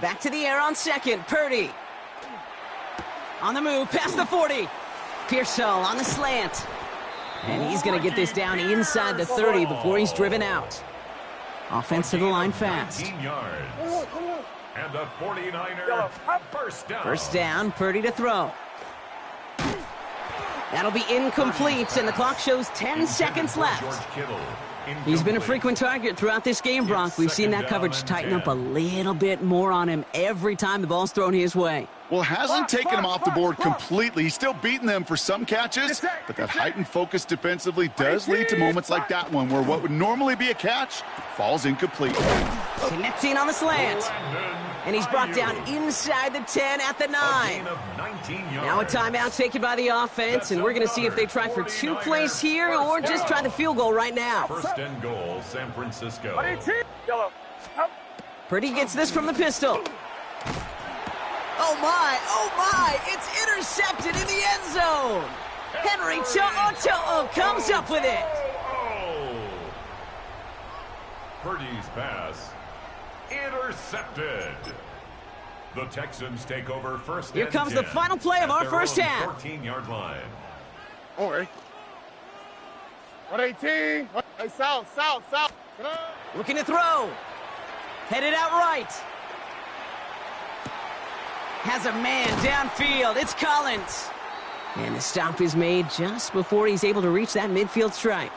Back to the air on second. Purdy. On the move, past the 40. Pearsall on the slant. And he's going to get this down inside the 30 before he's driven out. Offense to the line fast. And the 49er first down. First down, Purdy to throw. That'll be incomplete, and the clock shows 10 seconds left. He's been a frequent target throughout this game, Brock. We've seen that coverage tighten up a little bit more on him every time the ball's thrown his way. Well, hasn't taken him off the board completely. He's still beating them for some catches, but that heightened focus defensively does lead to moments like that one where what would normally be a catch falls incomplete. Connecting on the slant. And he's brought down inside the 10 at the 9. Now a timeout taken by the offense, and we're going to see if they try for 2 plays here or just try the field goal right now. First and goal, San Francisco. Purdy gets this from the pistol. Oh my, it's intercepted in the end zone. Henry To'o comes up with it. Purdy's pass intercepted. The Texans take over first. Here comes the final play of our first half. 14-yard line. All right. 118. Hey, south. Looking to throw. Headed out right. Has a man downfield. It's Collins. And the stop is made just before he's able to reach that midfield strike.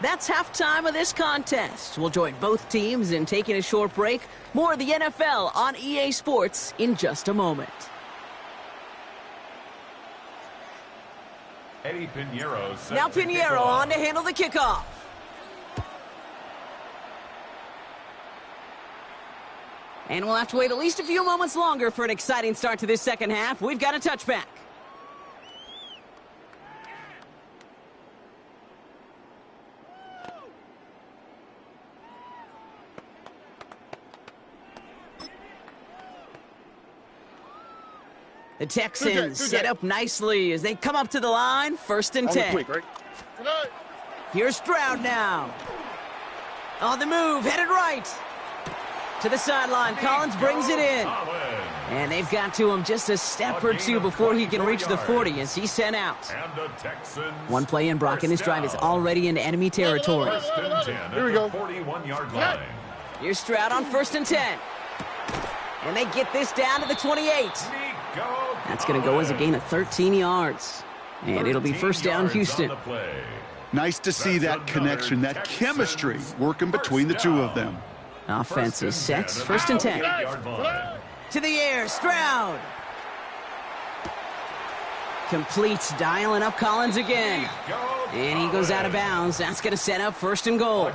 That's halftime of this contest. We'll join both teams in taking a short break. More of the NFL on EA Sports in just a moment. Eddie Pinheiro. Now Pinheiro on to handle the kickoff. And we'll have to wait at least a few moments longer for an exciting start to this second half. We've got a touchback. The Texans set up nicely as they come up to the line. First and 10. Quick, right? Here's Stroud now. On the move, headed right. To the sideline, Collins brings it in. And they've got to him just a step or two before he can reach the 40 as he's sent out. One play in, Brock, and his drive is already into enemy territory. Here we go. 41-yard line. Here's Stroud on first and 10. And they get this down to the 28. That's going to go as a gain of 13 yards. And it'll be first down, Houston. Nice to see that connection, that chemistry working between the two of them. Offense is set. First and 10. To the air, Stroud. Completes, dialing up Collins again. And he goes out of bounds. That's going to set up first and goal.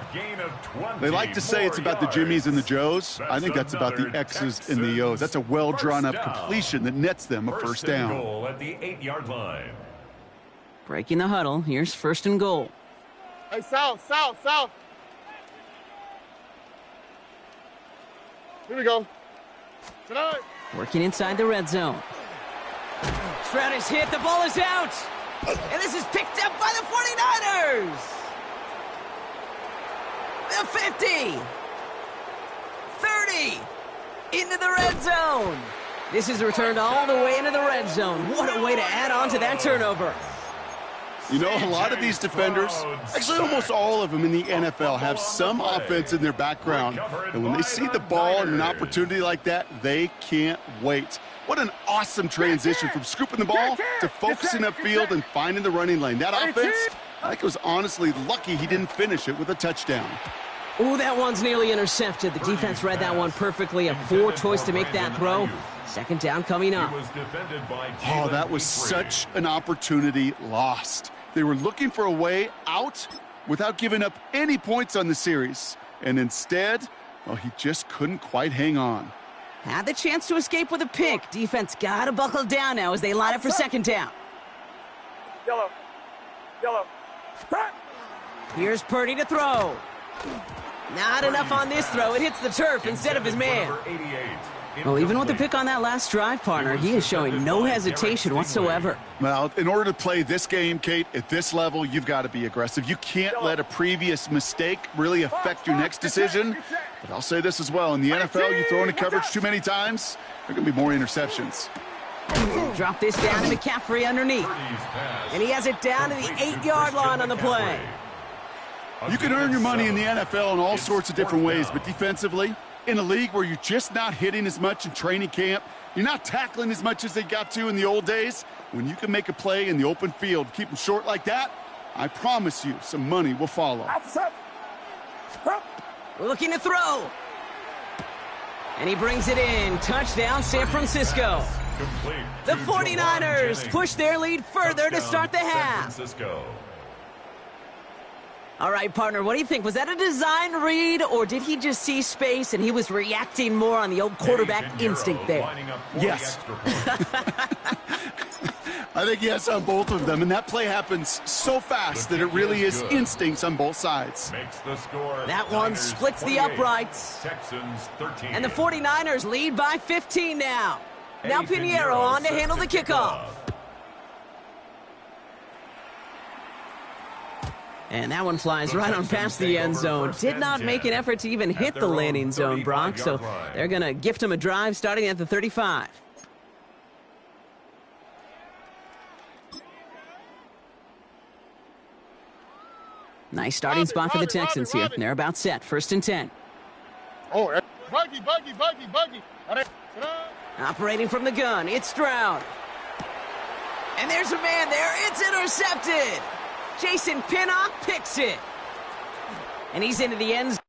They like to say it's about the Jimmies and the Joes. I think that's about the X's and the O's. That's a well-drawn-up completion that nets them a first down. At the 8-yard line. Breaking the huddle. Here's first and goal. Hey, south. Here we go. Tonight. Working inside the red zone. Stroud is hit. The ball is out. And this is picked up by the 49ers. The 50. 30. Into the red zone. This is returned all the way into the red zone. What a way to add on to that turnover. You know, a lot of these defenders, actually almost all of them in the NFL, have some offense in their background. And when they see the ball and an opportunity like that, they can't wait. What an awesome transition from scooping the ball to focusing upfield and finding the running lane. That offense, I think it was honestly lucky he didn't finish it with a touchdown. Ooh, that one's nearly intercepted. The defense read that one perfectly. A poor choice to make that throw. Second down coming up. Oh, that was such an opportunity lost. They were looking for a way out without giving up any points on the series. And instead, well, he just couldn't quite hang on. Had the chance to escape with a pick. Defense got to buckle down now as they line up for second down. Yellow. Here's Purdy to throw. Not enough on this throw. It hits the turf instead of his man. Well, even with the pick on that last drive, partner, he is showing no hesitation whatsoever. Well, in order to play this game, Kate, at this level, you've got to be aggressive. You can't let a previous mistake really affect your next decision. But I'll say this as well. In the NFL, you throw into coverage too many times, there are going to be more interceptions. Drop this down to McCaffrey underneath. And he has it down to the 8-yard line on the play. You can earn your money in the NFL in all sorts of different ways, but defensively, in a league where you're just not hitting as much in training camp, you're not tackling as much as they got to in the old days, when you can make a play in the open field, keep them short like that, I promise you some money will follow. Looking to throw. And he brings it in. Touchdown, San Francisco. The 49ers push their lead further to start the half. All right, partner, what do you think? Was that a design read, or did he just see space and he was reacting more on the old quarterback instinct there? Yes. I think yes on both of them, and that play happens so fast that it really is instincts on both sides. That one splits the uprights. And the 49ers lead by 15 now. Now Pinheiro on to handle the kickoff. And that one flies right on past the end zone. Did not make an effort to even hit the landing zone, Brock, so they're going to gift him a drive starting at the 35. Nice starting spot for the Texans here. They're about set. 1st and 10. Oh, buggy. Operating from the gun, it's Stroud. And there's a man there. It's intercepted. Jason Pinnock picks it. And he's into the end zone.